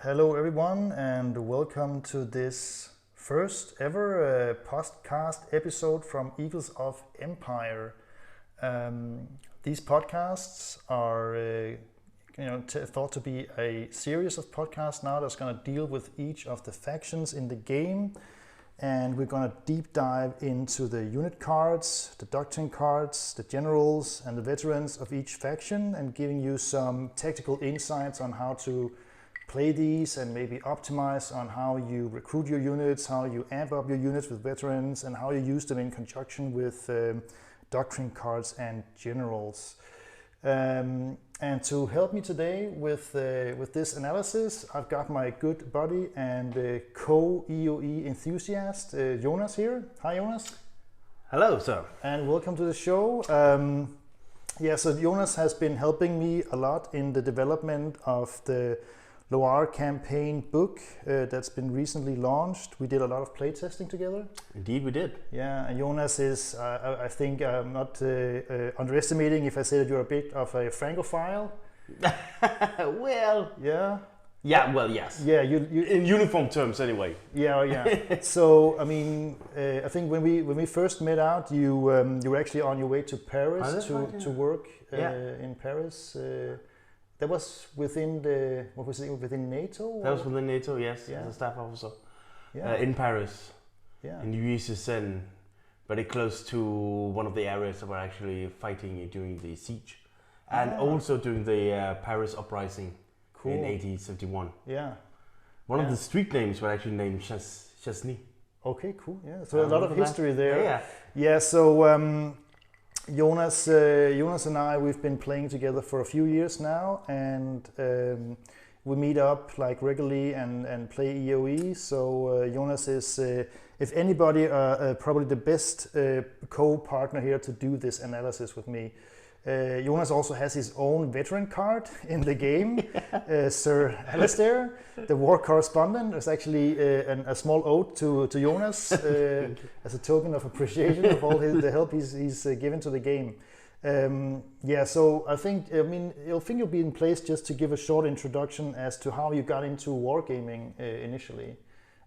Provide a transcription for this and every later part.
Hello everyone and welcome to this first ever podcast episode from Eagles of Empire. These podcasts are thought to be a series of podcasts now that's going to deal with each of the factions in the game, and we're going to deep dive into the unit cards, the doctrine cards, the generals and the veterans of each faction, and giving you some tactical insights on how to play these and maybe optimize on how you recruit your units, how you amp up your units with veterans, and how you use them in conjunction with doctrine cards and generals. And to help me today with this analysis, I've got my good buddy and co-EoE enthusiast, Jonas here. Hi, Jonas. Hello, sir. And welcome to the show. So Jonas has been helping me a lot in the development of the Loire campaign book that's been recently launched. We did a lot of playtesting together. Indeed, we did. Yeah, and Jonas is, I think I'm not underestimating if I say that you're a bit of a Francophile. Well, yeah. Yeah, well, yes. Yeah, you in uniform terms, anyway. Yeah. So, I mean, I think when we first met out, you were actually on your way to Paris to work in Paris. That was within within NATO? That was within NATO, yes, as a staff officer. In Paris, in USSN, very close to one of the areas that were actually fighting during the siege. And also during the Paris uprising in 1871. Yeah. One of the street names were actually named Chasny. Okay, cool, yeah. So a lot of history there. Yeah, so Jonas and I, we've been playing together for a few years now, and we meet up like regularly and play EoE. So Jonas is, if anybody, probably the best co-partner here to do this analysis with me. Jonas also has his own veteran card in the game, Sir Alistair, the war correspondent. There's actually a small ode to Jonas as a token of appreciation of all the help he's given to the game. So I think you'll be in place just to give a short introduction as to how you got into wargaming initially.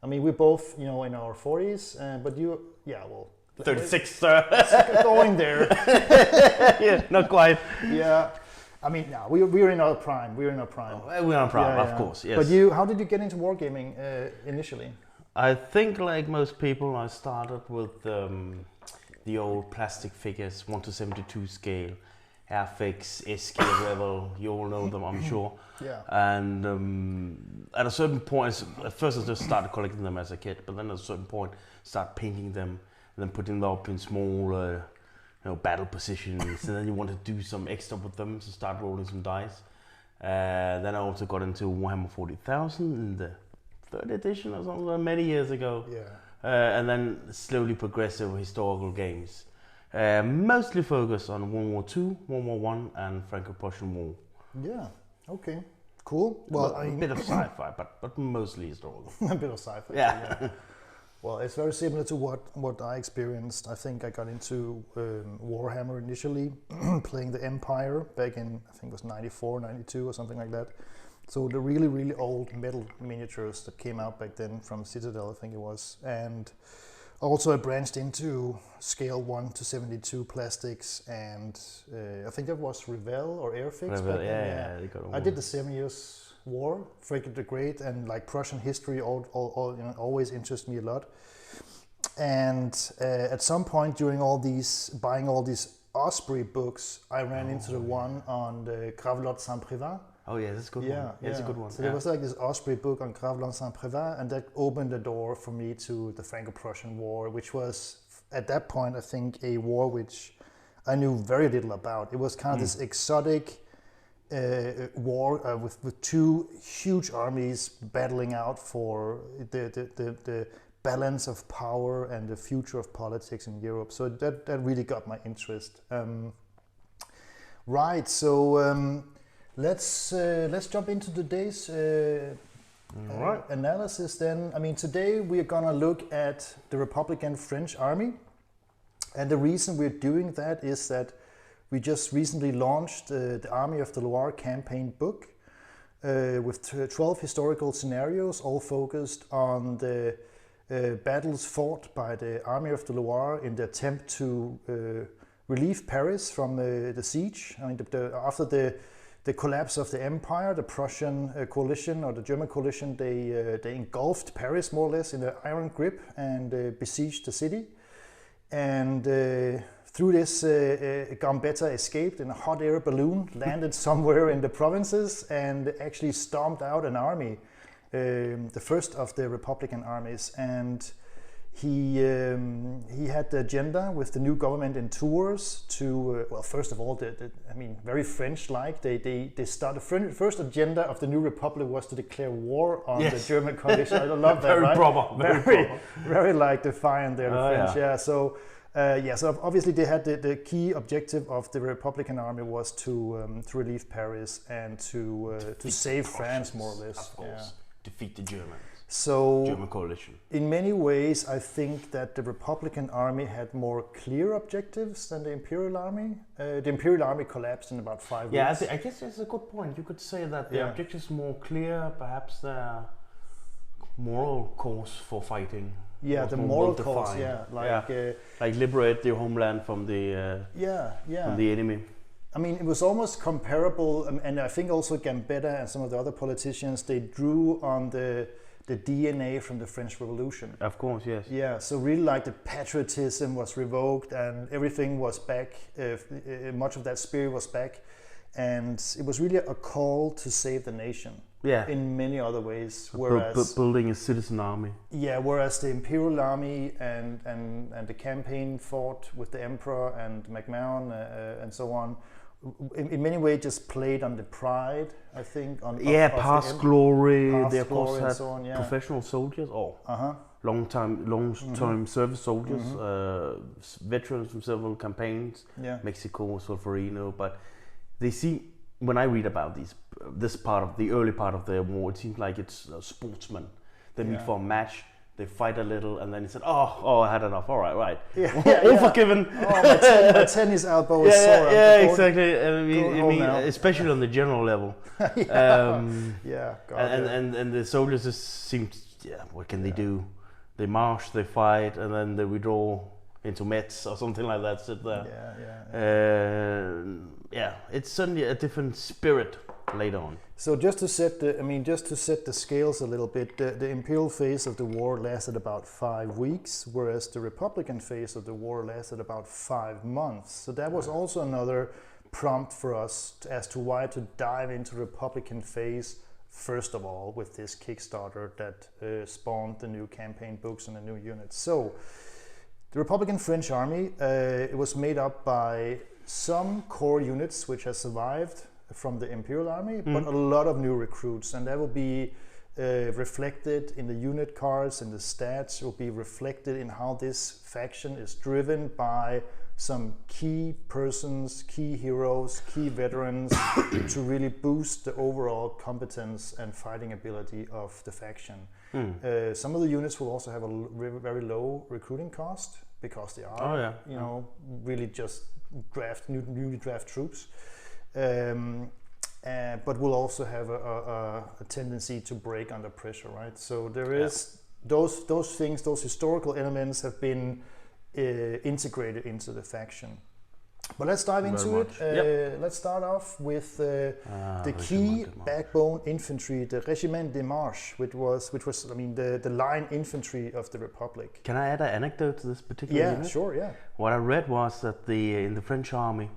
I mean, we're both in our 40s, but you, 36, sir. Going there. Yeah, not quite. Yeah. I mean, no, we're in our prime. We're in our prime. We're in our prime, of course, yes. But how did you get into wargaming initially? I think, like most people, I started with the old plastic figures, 1:72 scale, Airfix, S-scale level. You all know them, I'm sure. Yeah. And at a certain point, at first I just started collecting them as a kid, but then at a certain point, start painting them, and then putting them up in small battle positions, and then you want to do some extra with them, so start rolling some dice. Then I also got into Warhammer 40,000 in the 3rd edition or something, many years ago. Yeah. And then slowly progressive historical games. Mostly focused on World War II, World War I, and Franco-Prussian War. Yeah, okay, cool. Well, a bit of sci-fi, but mostly historical. A bit of sci-fi. Yeah. Well, it's very similar to what I experienced. I think I got into Warhammer initially, playing the Empire back in, I think it was 94, 92 or something like that. So the really, really old metal miniatures that came out back then from Citadel, I think it was. And also I branched into scale 1:72 plastics, and I think that was Revell or Airfix. Revell, yeah. I did the 7 Years' War, Frederick the Great, and like Prussian history always interests me a lot. And at some point during buying all these Osprey books, I ran into the one on the Cavalry Saint-Privat. Oh yeah, that's a good one. Yeah, it's a good one. So there was like this Osprey book on Cavalry Saint-Privat, and that opened the door for me to the Franco-Prussian War, which was at that point I think a war which I knew very little about. It was kind of this exotic war with two huge armies battling out for the balance of power and the future of politics in Europe. So that really got my interest. Right. So let's jump into today's analysis. Then, I mean, today we are gonna look at the Republican French army, and the reason we're doing that is that we just recently launched the Army of the Loire campaign book, with 12 historical scenarios, all focused on the battles fought by the Army of the Loire in the attempt to relieve Paris from the siege. I mean, after the collapse of the empire, the Prussian coalition or the German coalition, they engulfed Paris more or less in an iron grip and besieged the city. And through this, Gambetta escaped in a hot air balloon, landed somewhere in the provinces, and actually stomped out an army, the first of the Republican armies. And he had the agenda with the new government in Tours to, well, first of all, very French-like. They started, first agenda of the new republic was to declare war on the German coalition. I love that, very right? Proper, very proper. Very like defiant there, the French. Yeah. So obviously they had the key objective of the Republican army was to relieve Paris and to save France, more or less. Of course, defeat the Germans. So, German coalition. In many ways, I think that the Republican Army had more clear objectives than the Imperial Army. The Imperial Army collapsed in about 5 weeks. Yeah, I guess that's a good point. You could say that the objectives more clear, perhaps the moral cause for fighting. Yeah, the moral cause. Yeah, like liberate your homeland from the from the enemy. I mean, it was almost comparable, and I think also Gambetta and some of the other politicians, they drew on the DNA from the French Revolution. Of course, yes. Yeah, so really like the patriotism was revoked and everything was back, much of that spirit was back, and it was really a call to save the nation. Yeah. In many other ways, whereas building a citizen army. Yeah, whereas the Imperial Army and the campaign fought with the Emperor and MacMahon and so on, in many ways just played on the pride, I think. Past glory. Past they of course glory had so on, professional soldiers or long-term service soldiers, veterans from several campaigns, Mexico, Solferino. But they see, when I read about this part of the early part of the war, it seems like it's sportsmen. They meet for a match. They fight a little, and then he said, "Oh, I had enough. All right, all forgiven." Oh, my tennis elbow is sore. Exactly. I mean, especially on the general level. And the soldiers just seemed, what can they do? They march, they fight, and then they withdraw into Metz or something like that. Sit there. It's certainly a different spirit later on. So just to set the scales a little bit, the imperial phase of the war lasted about 5 weeks, whereas the Republican phase of the war lasted about 5 months. So that was also another prompt for us as to why to dive into the Republican phase first of all with this Kickstarter that spawned the new campaign books and the new units. So the Republican French Army, it was made up by some core units which have survived from the Imperial Army, but a lot of new recruits, and that will be reflected in the unit cards and the stats. It will be reflected in how this faction is driven by some key persons, key heroes, key veterans to really boost the overall competence and fighting ability of the faction. Some of the units will also have a very low recruiting cost because they are, really just newly draft troops. But will also have a tendency to break under pressure, right? So there is those things, those historical elements have been integrated into the faction. But let's dive into it. Let's start off with the key backbone infantry, the Régiment des Marches, which was the line infantry of the Republic. Can I add an anecdote to this particular unit? Sure. What I read was that in the French army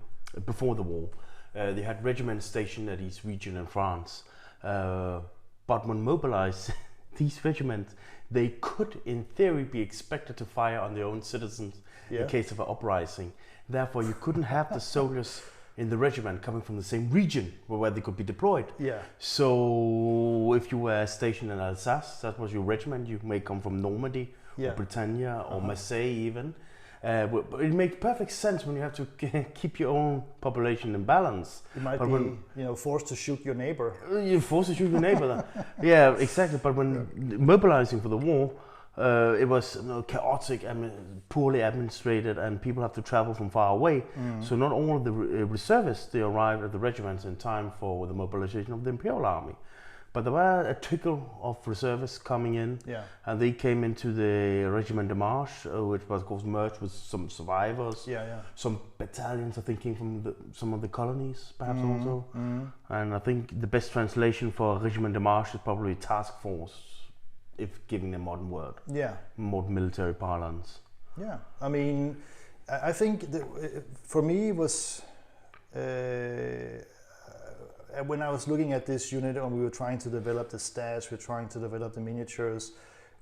before the war, they had regiments stationed at each region in France, but when mobilized, these regiments, they could in theory be expected to fire on their own citizens in case of an uprising. Therefore, you couldn't have the soldiers in the regiment coming from the same region where they could be deployed. So if you were stationed in Alsace, that was your regiment. You may come from Normandy or Britannia or Marseille even. But it makes perfect sense when you have to keep your own population in balance. You might be forced to shoot your neighbor. You're forced to shoot your neighbor. Yeah, exactly. But when mobilizing for the war, It was chaotic, poorly administrated, and people have to travel from far away. So not all of the reservists, they arrived at the regiments in time for the mobilization of the Imperial Army. But there were a trickle of reservists coming in, and they came into the Regiment de Marche, which was of course merged with some survivors. Some battalions, I think, came from some of the colonies, perhaps also. And I think the best translation for Regiment de Marche is probably task force, if giving a modern word. Modern military parlance. I mean, I think for me it was. When I was looking at this unit and we were trying to develop the stats, we were trying to develop the miniatures,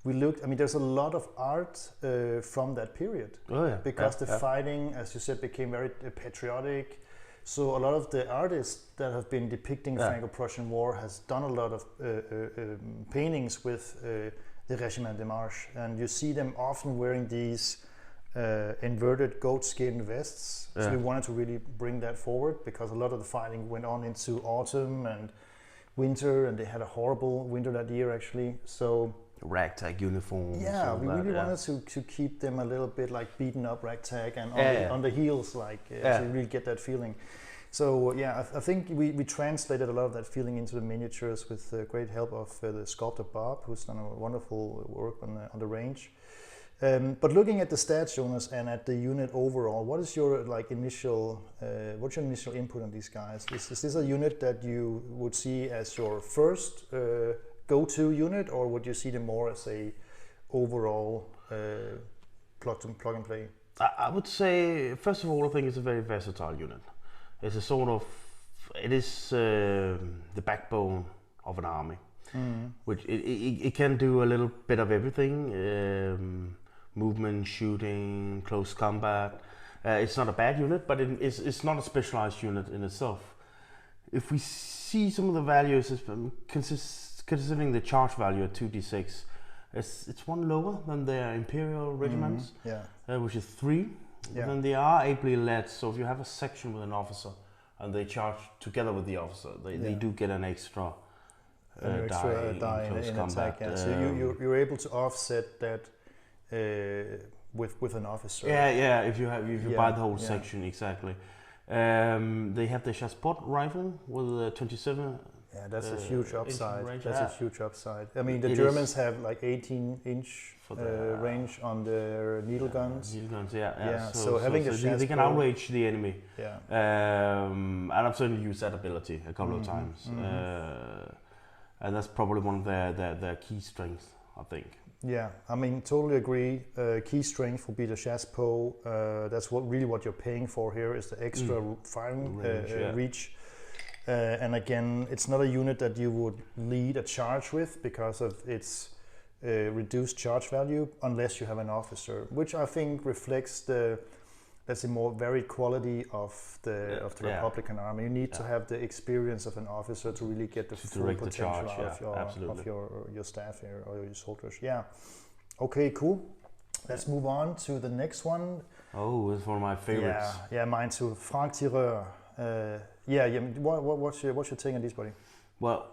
we looked, I mean, there's a lot of art from that period. Because the fighting, as you said, became very patriotic. So a lot of the artists that have been depicting Franco-Prussian War has done a lot of paintings with the Regiment de Marche. And you see them often wearing these inverted goatskin vests. So we wanted to really bring that forward because a lot of the fighting went on into autumn and winter, and they had a horrible winter that year actually. So ragtag uniforms. We really wanted to keep them a little bit like beaten up ragtag and on the heels, like to really get that feeling. So I think we translated a lot of that feeling into the miniatures with great help of the sculptor Bob, who's done a wonderful work on the range. But looking at the stats, Jonas, and at the unit overall, what is your what's your initial input on these guys? Is this a unit that you would see as your first go-to unit, or would you see them more as a overall plug and play? I would say, first of all, I think it's a very versatile unit. It's a sort of, it is the backbone of an army, which it can do a little bit of everything. Movement, shooting, close combat. It's not a bad unit, but it's not a specialized unit in itself. If we see some of the values, considering the charge value at 2d6, it's one lower than their Imperial regiments, which is 3. Then they are ably led, so if you have a section with an officer and they charge together with the officer, they do get an extra die in close combat. Attack, so you're able to offset that with an officer. If you buy the whole section, exactly. They have the Chassepot rifle with a 27. That's a huge upside. A huge upside. I mean, the Germans have like 18-inch range on their needle guns. So having the Chassepot, they can outrage the enemy. And I've certainly used that ability a couple of times. And that's probably one of their key strengths, I think. I mean, totally agree. Key strength will be the Chassepot. That's what you're paying for here, is the extra firing reach. And again, it's not a unit that you would lead a charge with because of its reduced charge value, unless you have an officer, which I think reflects the more varied quality of the Republican army. You need to have the experience of an officer to really get the full potential out of your staff here, or your soldiers. Okay, cool. Let's move on to the next one. Oh, it's one of my favorites. Mine too. Franc-Tireur. What's your take on this, buddy? Well,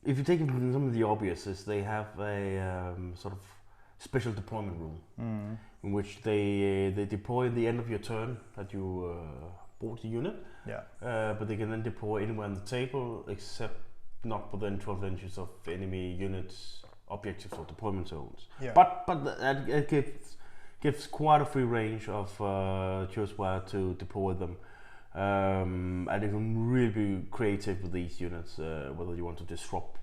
if you take some of the obvious, they have a sort of special deployment rule in which they deploy at the end of your turn that you bought the unit. But they can then deploy anywhere on the table except not within 12 inches of enemy units, objectives or deployment zones. But it gives quite a free range of choose where to deploy them. And you can really be creative with these units, whether you want to disrupt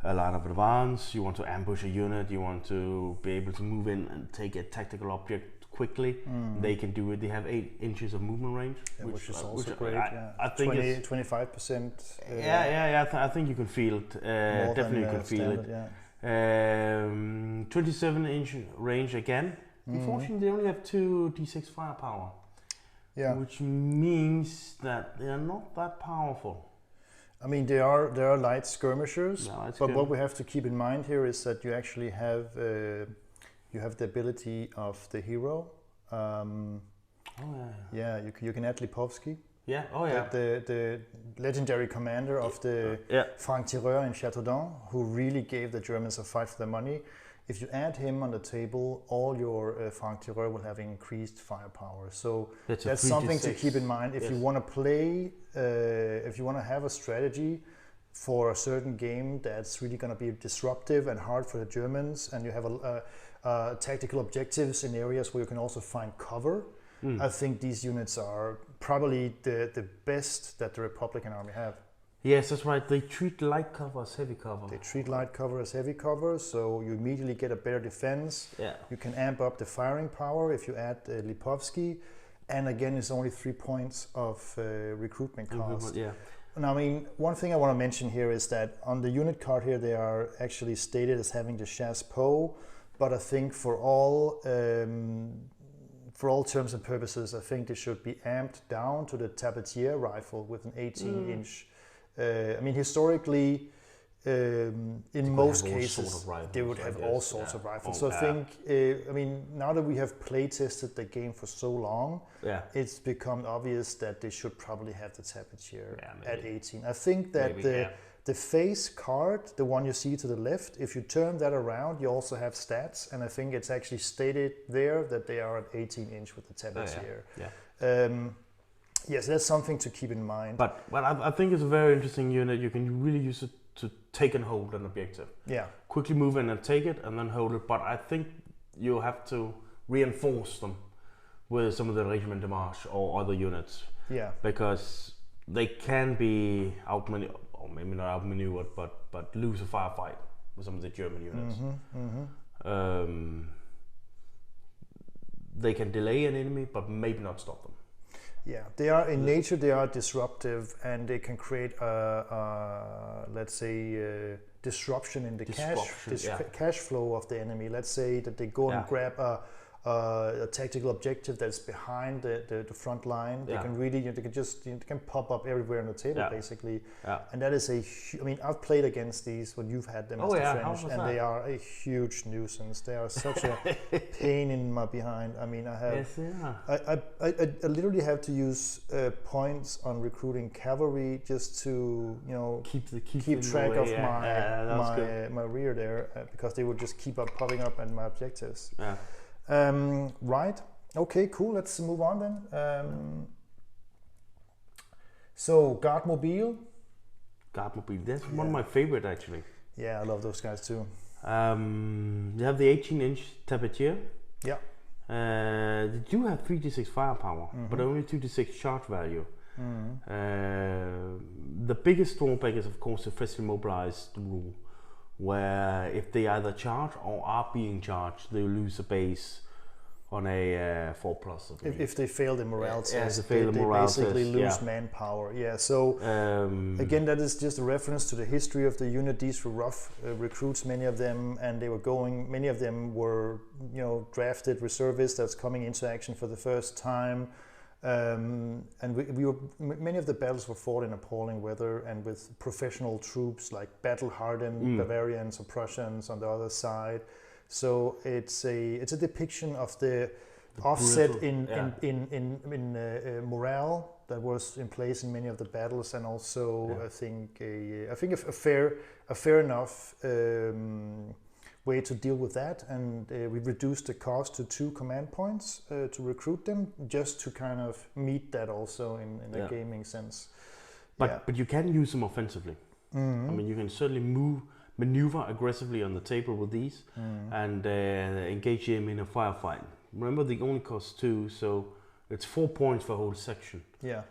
a line of advance, you want to ambush a unit, you want to be able to move in and take a tactical object quickly. They can do it. They have 8 inches of movement range, which is also great. I think 25%. I think you can feel it. Definitely you can feel it. 27-inch range again. Unfortunately, they only have 2d6 firepower. Which means that they are not that powerful. I mean, they are light skirmishers, but what we have to keep in mind here is that you actually have the ability of the hero. You can add Lipovsky. The legendary commander of the Franc-Tireur in Châteaudun, who really gave the Germans a fight for their money. if you add him on the table, all your Franc-Tireur will have increased firepower. So that's something to keep in mind if you want to play, if you want to have a strategy for a certain game that's really going to be disruptive and hard for the Germans, and you have tactical objectives in areas where you can also find cover. I think these units are probably the best that the Republican Army have. Yes, that's right. They treat light cover as heavy cover. They treat light cover as heavy cover, so you immediately get a better defense. Yeah. You can amp up the firing power if you add Lipovsky. And again, it's only 3 points of recruitment cost. Yeah. Now, I mean, one thing I want to mention here is that on the unit card here, they are actually stated as having the chasse-poe, but I think for all terms and purposes, I think they should be amped down to the tabatier rifle with an 18-inch. I mean, historically, in most cases, they would have all sorts of rifles. So I think, I mean, now that we have play tested the game for so long, it's become obvious that they should probably have the tabatier at 18. I think that the face card, the one you see to the left, if you turn that around, you also have stats, and I think it's actually stated there that they are at 18-inch with the tabatier. Yes, that's something to keep in mind. But I think it's a very interesting unit. You can really use it to take and hold an objective. Yeah. Quickly move in and take it, and then hold it. But I think you have to reinforce them with some of the Regiment de Marche or other units. Yeah. Because they can be outmaneuvered, or maybe not outmaneuvered, but lose a firefight with some of the German units. They can delay an enemy, but maybe not stop them. Yeah, they are in nature. They are disruptive, and they can create let's say disruption in the cash flow of the enemy. Let's say that they go and grab a tactical objective that's behind the front line. They can really, they can pop up everywhere on the table basically. And that is I mean, I've played against these when you've had them as the French, and they are a huge nuisance. They are such a pain in my behind. I mean, I have, I literally have to use points on recruiting cavalry just to keep track of my rear there, because they would just keep popping up at my objectives. Right. Okay, cool. Let's move on then. So, Guard Mobile. That's one of my favorite actually. Yeah, I love those guys too. You have the 18-inch tabatier. Yeah. They do have 3d6 firepower, but only 2d6 charge value. The biggest drawback is, of course, the freshly mobilized rule, where if they either charge or are being charged, they lose a base on a 4+. If they fail the morale test, they basically lose manpower. Yeah, so again, that is just a reference to the history of the unit. These were rough recruits, many of them, and many of them were drafted reservists that's coming into action for the first time. And many of the battles were fought in appalling weather and with professional troops like battle-hardened Bavarians or Prussians on the other side. So it's a depiction of the offset in morale that was in place in many of the battles, and also I think a fair enough way to deal with that, and we reduced the cost to 2 command points to recruit them, just to kind of meet that also in a gaming sense. But you can use them offensively. I mean, you can certainly maneuver aggressively on the table with these and engage them in a firefight. Remember, they only cost 2, so it's 4 points for a whole section. Yeah.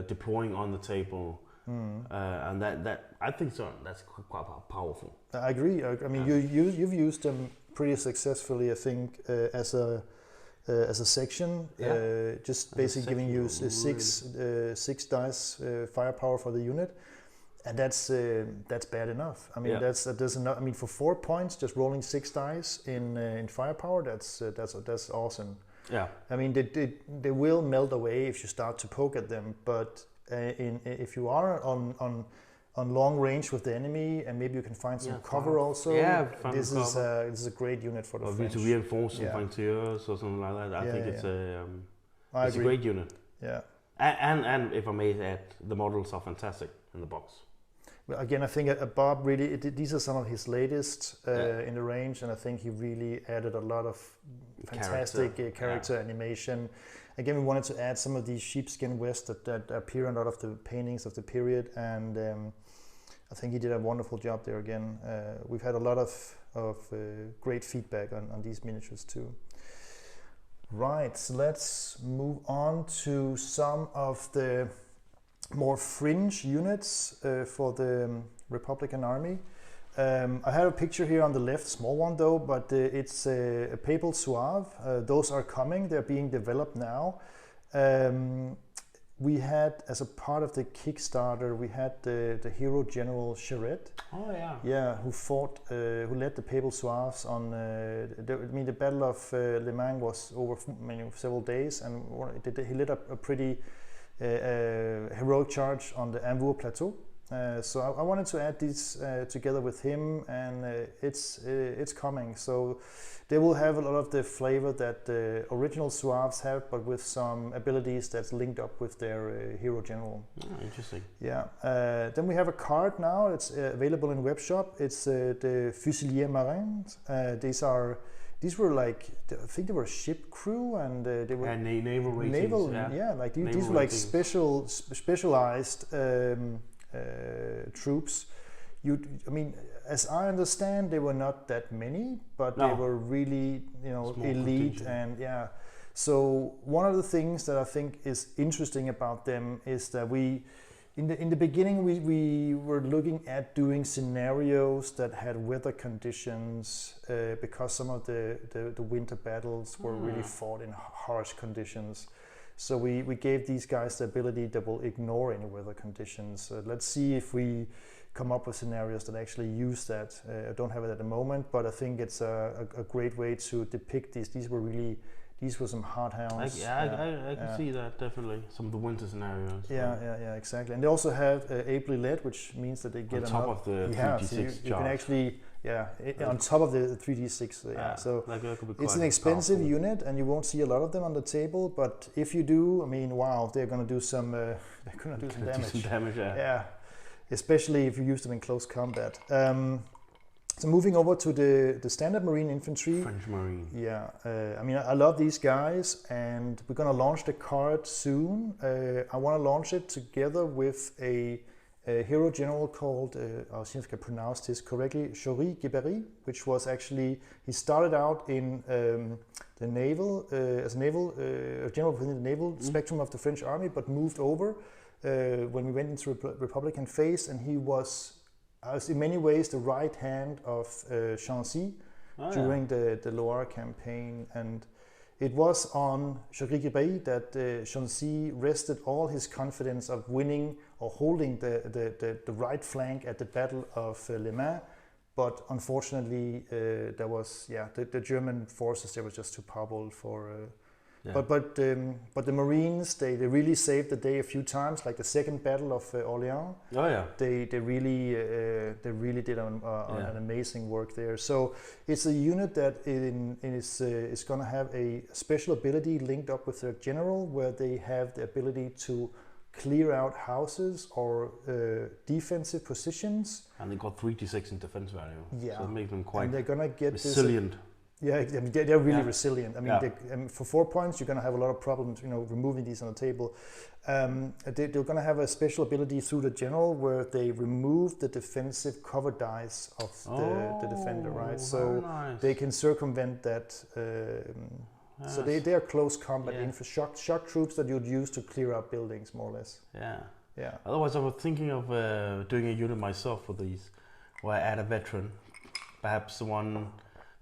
Deploying on the table. And that I think that's quite powerful. I agree. I mean, you've used them pretty successfully, I think, as a section. Just basically giving you 6 dice firepower for the unit, and that's bad enough. I mean, that's enough. I mean, for 4 points, just rolling 6 dice in firepower, that's awesome. Yeah. I mean, they will melt away if you start to poke at them, but if you are on long range with the enemy, and maybe you can find some cover also. Yeah, this is a great unit for the French. To reinforce some frontiers or something like that. I think it's a great unit. Yeah. And if I may add, the models are fantastic in the box. Well, again, I think Bob really, these are some of his latest in the range, and I think he really added a lot of fantastic character animation. Again, we wanted to add some of these sheepskin vests that appear in a lot of the paintings of the period, and I think he did a wonderful job there again. We've had a lot of great feedback on these miniatures too. Right, so let's move on to some of the more fringe units for the Republican Army. I have a picture here on the left, small one though, but it's a Papal Zouave. Those are coming, they're being developed now. We had, as a part of the Kickstarter, we had the hero General Charette. Oh yeah. Yeah, who led the Papal Zouaves on. The Battle of Le Mans was over several days, and he led a pretty heroic charge on the Ambour Plateau. So I wanted to add these together with him, and it's coming. So they will have a lot of the flavor that the original Zouaves have, but with some abilities that's linked up with their hero general. Oh, interesting. Yeah. Then we have a card now. It's available in web shop. It's the Fusiliers Marins. These were like, I think they were ship crew, and they were naval ratings. These were like specialized troops. As I understand, they were not that many, but they were really, small elite, and So one of the things that I think is interesting about them is that in the beginning we were looking at doing scenarios that had weather conditions because some of the winter battles were really fought in harsh conditions. So we gave these guys the ability that will ignore any weather conditions. Let's see if we come up with scenarios that actually use that. I don't have it at the moment, but I think it's a great way to depict these. These were some hard hounds. I can see that, definitely. Some of the winter scenarios. Yeah, exactly. And they also have ably led, which means that they get on top of the 3d6 so you can actually, on top of the 3d6. So it's an expensive unit, and you won't see a lot of them on the table. But if you do, wow, they're going to do some damage. Yeah, especially if you use them in close combat. So moving over to the standard Marine infantry. French Marine. Yeah, I love these guys, and we're going to launch the card soon. I want to launch it together with a hero general called, I'll see if I can pronounce this correctly, Jory Guibéry, which was actually, he started out in the naval, as a naval general within the naval spectrum of the French army, but moved over when we went into Republican phase, and he was in many ways the right hand of Chancy during the Loire campaign, and it was on Jory Guibéry that Chancy rested all his confidence of winning or holding the right flank at the Battle of Le Mans, but unfortunately there was the German forces, they were just too powerful for. But the Marines, they really saved the day a few times, like the second Battle of Orléans. Oh yeah. They really did an amazing work there. So it's a unit that is going to have a special ability linked up with their general, where they have the ability to clear out houses or defensive positions. And they got 3d6 in defense value. Yeah. So it makes them quite and they're gonna get resilient. They're really resilient. For 4 points, you're going to have a lot of problems, removing these on the table. They're going to have a special ability through the general where they remove the defensive cover dice of the defender, right? So nice. They can circumvent that. Yes. So they are close combat shock troops that you'd use to clear out buildings, more or less. Yeah. Otherwise, I was thinking of doing a unit myself for these, where I add a veteran, perhaps the one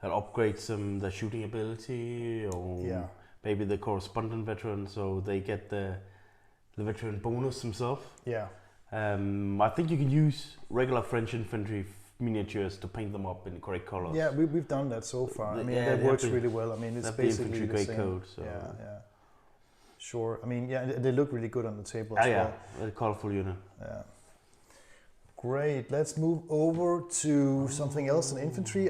that upgrades the shooting ability, or maybe the correspondent veteran, so they get the veteran bonus themselves. Yeah. I think you can use regular French infantry miniatures to paint them up in the correct colors. Yeah, we've done that so far. That works really well. It's basically the same. Code. So. Yeah. Sure. They look really good on the table as well. Yeah, a colorful unit. Yeah. Great. Let's move over to something else in infantry.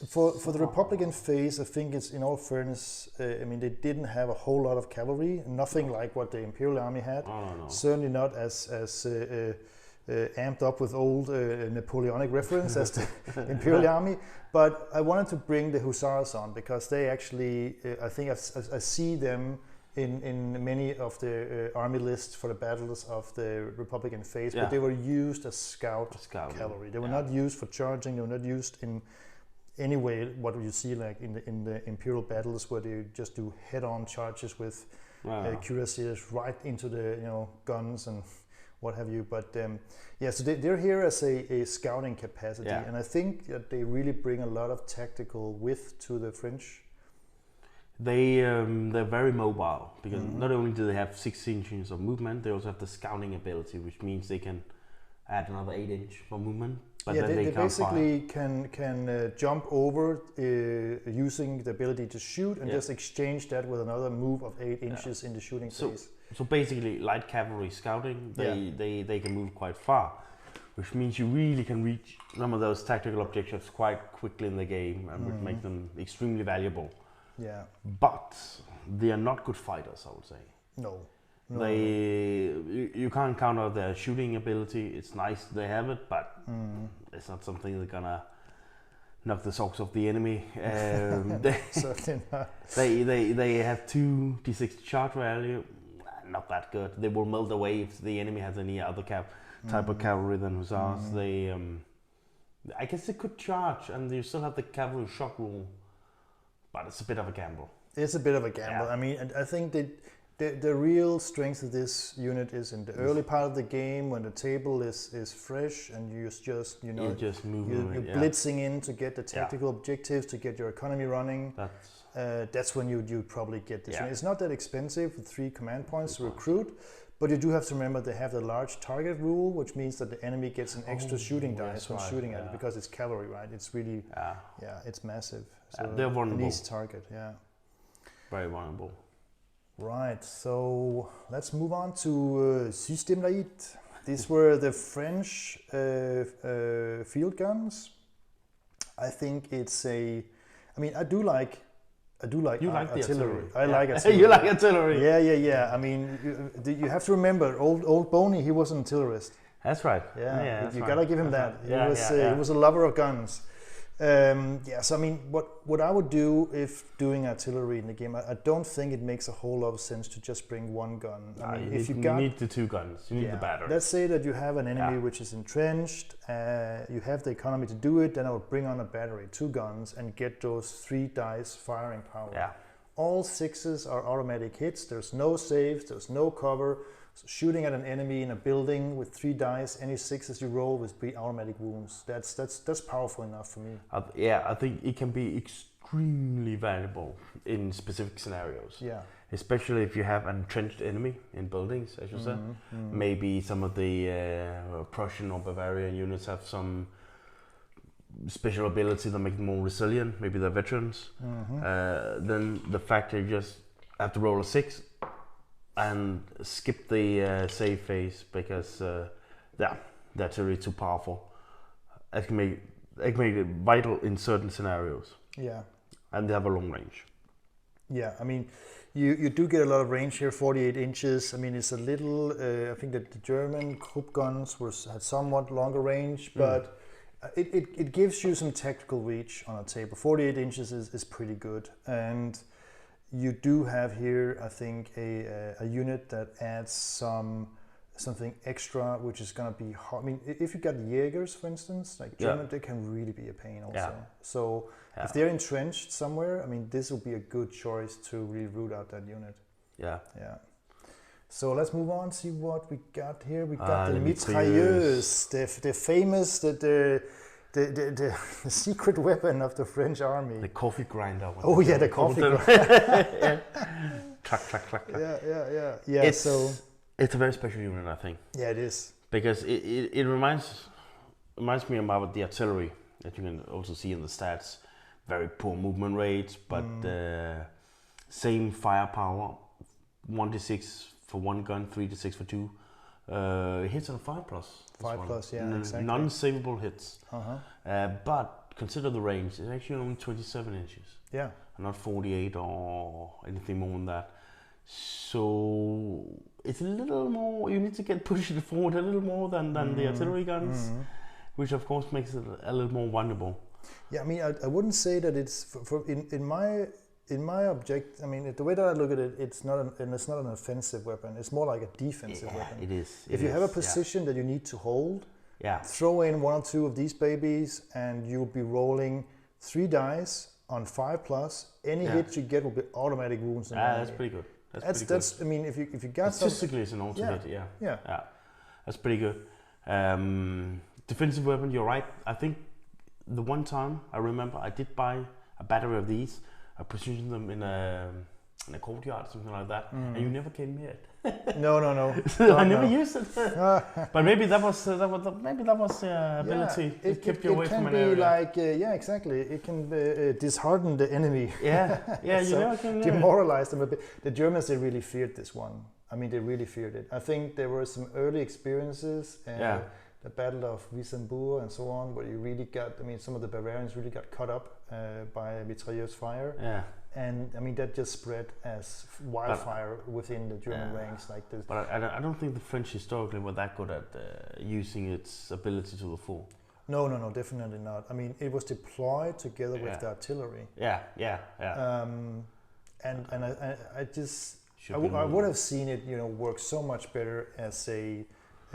For the Republican phase, I think it's, in all fairness, they didn't have a whole lot of cavalry, nothing like what the Imperial Army had. No. Certainly not as amped up with old Napoleonic reference as the Imperial Army. But I wanted to bring the Hussars on because they actually, I think I see them in many of the army lists for the battles of the Republican phase, but they were used as scout cavalry. They were not used for charging. They were not used in any way what you see like in the Imperial battles where they just do head-on charges with cuirassiers right into the guns and what have you. But so they're here as a scouting capacity, and I think that they really bring a lot of tactical width to the French. They're very mobile because not only do they have 16 inches of movement, they also have the scouting ability, which means they can add another 8 inch for movement. But then they basically can jump over using the ability to shoot and just exchange that with another move of 8 inches in the shooting phase. So basically, light cavalry scouting, they can move quite far, which means you really can reach some of those tactical objectives quite quickly in the game, and would make them extremely valuable. Yeah. But they are not good fighters, I would say. No. You can't count out their shooting ability. It's nice they have it, but it's not something they're gonna knock the socks off the enemy. Certainly not. They have 2 d6 charge value. Not that good. They will melt away if the enemy has any other type of cavalry than Hussars. I guess they could charge, and you still have the cavalry shock rule, but it's a bit of a gamble. It's a bit of a gamble. I mean, I think that the real strength of this unit is in the early part of the game when the table is fresh and you're just you're blitzing in to get the tactical objectives, to get your economy running. That's when you probably get this. It's not that expensive with 3 command points to recruit, but you do have to remember they have the large target rule, which means that the enemy gets an extra shooting dice when shooting at it because it's cavalry, right? It's really it's massive. So they're vulnerable. An easy target, Very vulnerable. Right, so let's move on to Système Laït. These were the French field guns. I think it's I do like artillery. I like artillery. You like artillery? Yeah. I mean, you have to remember, old Boney, he was an artillerist. That's right. You gotta give him that. He was a lover of guns. So I mean, what I would do if doing artillery in the game, I don't think it makes a whole lot of sense to just bring one gun. I mean, you need the 2 guns. You need the battery. Let's say that you have an enemy which is entrenched. You have the economy to do it. Then I would bring on a battery, 2 guns, and get those 3 dice firing power. Yeah. All 6s are automatic hits. There's no saves. There's no cover. So shooting at an enemy in a building with 3 dice, any 6s you roll with 3 automatic wounds. That's powerful enough for me. I think it can be extremely valuable in specific scenarios. Yeah. Especially if you have an entrenched enemy in buildings, as you said. Maybe some of the Prussian or Bavarian units have some special ability that make them more resilient. Maybe they're veterans. Then the fact that you just have to roll a 6 and skip the save phase because the artillery is too powerful. It can make it vital in certain scenarios. Yeah. And they have a long range. Yeah, I mean, you do get a lot of range here, 48 inches. I mean, it's a little, I think that the German Krupp guns had somewhat longer range, but it gives you some tactical reach on a table. 48 inches is pretty good. And you do have here, I think, a unit that adds something extra, which is going to be hard. I mean, if you got Jägers, for instance, like German, they can really be a pain also. Yeah. So if they're entrenched somewhere, I mean, this would be a good choice to really root out that unit. Yeah. So let's move on, see what we got here. We got the mitrailleuse, the famous, the secret weapon of the French army. The coffee grinder. The coffee grinder. Clack. Yeah. It's a very special unit, I think. Yeah, it is. Because it reminds me about the artillery that you can also see in the stats. Very poor movement rates, but same firepower. 1d6 for 1 gun, 3d6 for 2. Hits on 5+. 5+, yeah, exactly. Non-savable hits. But consider the range. It's actually only 27 inches. Yeah. Not 48 or anything more than that. So it's a little more. You need to get pushed forward a little more than the artillery guns, which of course makes it a little more vulnerable. Yeah, I mean, I wouldn't say that it's in my object. I mean, the way that I look at it, it's not an offensive weapon. It's more like a defensive weapon. It is. If you have a position that you need to hold, yeah, throw in 1 or 2 of these babies, and you'll be rolling 3 dice on 5+. Any hit you get will be automatic wounds. That's pretty good. That's. I mean, if you got statistically, it's an auto hit. Yeah. That's pretty good. Defensive weapon. You're right. I think the one time I remember I did buy a battery of these. I positioned them in a courtyard, something like that, and you never came near it. No. I never used it. But maybe that was ability. It kept you away from an area. It can be like exactly. It can dishearten the enemy. Yeah. You so never came near demoralize them a bit. The Germans, they really feared this one. I mean, they really feared it. I think there were some early experiences. The Battle of Wissembourg and so on, where you really got, I mean, some of the Bavarians really got caught up by mitrailleuse fire. Yeah. And I mean, that just spread as wildfire within the German ranks like this. But I don't think the French historically were that good at using its ability to the full. No, definitely not. I mean, it was deployed together with the artillery. Yeah. And I would have seen it, work so much better as a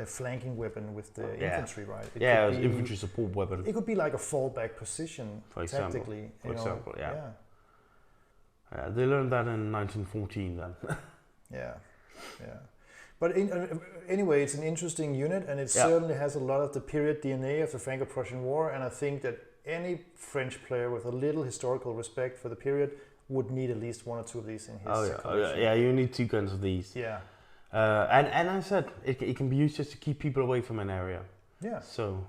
flanking weapon with the infantry, right? It was infantry support weapon. It could be like a fallback position, tactically. For example, they learned that in 1914 then. yeah. But anyway, it's an interesting unit, and it certainly has a lot of the period DNA of the Franco-Prussian War, and I think that any French player with a little historical respect for the period would need at least 1 or 2 of these in his collection. Yeah, you need 2 guns of these. Yeah. And I said it can be used just to keep people away from an area. Yeah. So.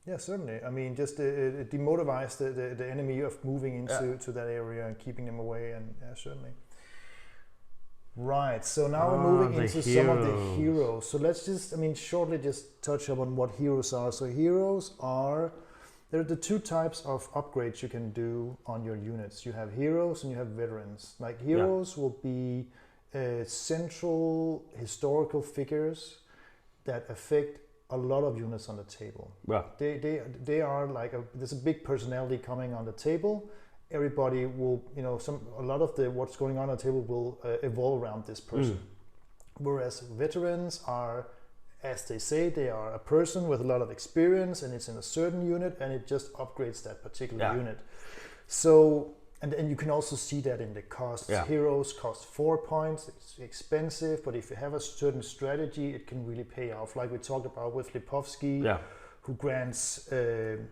Yeah, certainly. I mean, just demotivize the enemy of moving into that area and keeping them away, and certainly. Right. So now we're moving into some of the heroes. So let's just, shortly just touch upon what heroes are. So heroes are, there are the 2 types of upgrades you can do on your units. You have heroes and you have veterans. Like heroes will be central historical figures that affect a lot of units on the table. Yeah. They are like there's a big personality coming on the table. Everybody will, a lot of what's going on the table will evolve around this person. Whereas veterans are, as they say, they are a person with a lot of experience, and it's in a certain unit, and it just upgrades that particular unit. So. And you can also see that in the costs. Yeah. Heroes cost 4 points. It's expensive, but if you have a certain strategy, it can really pay off. Like we talked about with Lipovsky, who grants an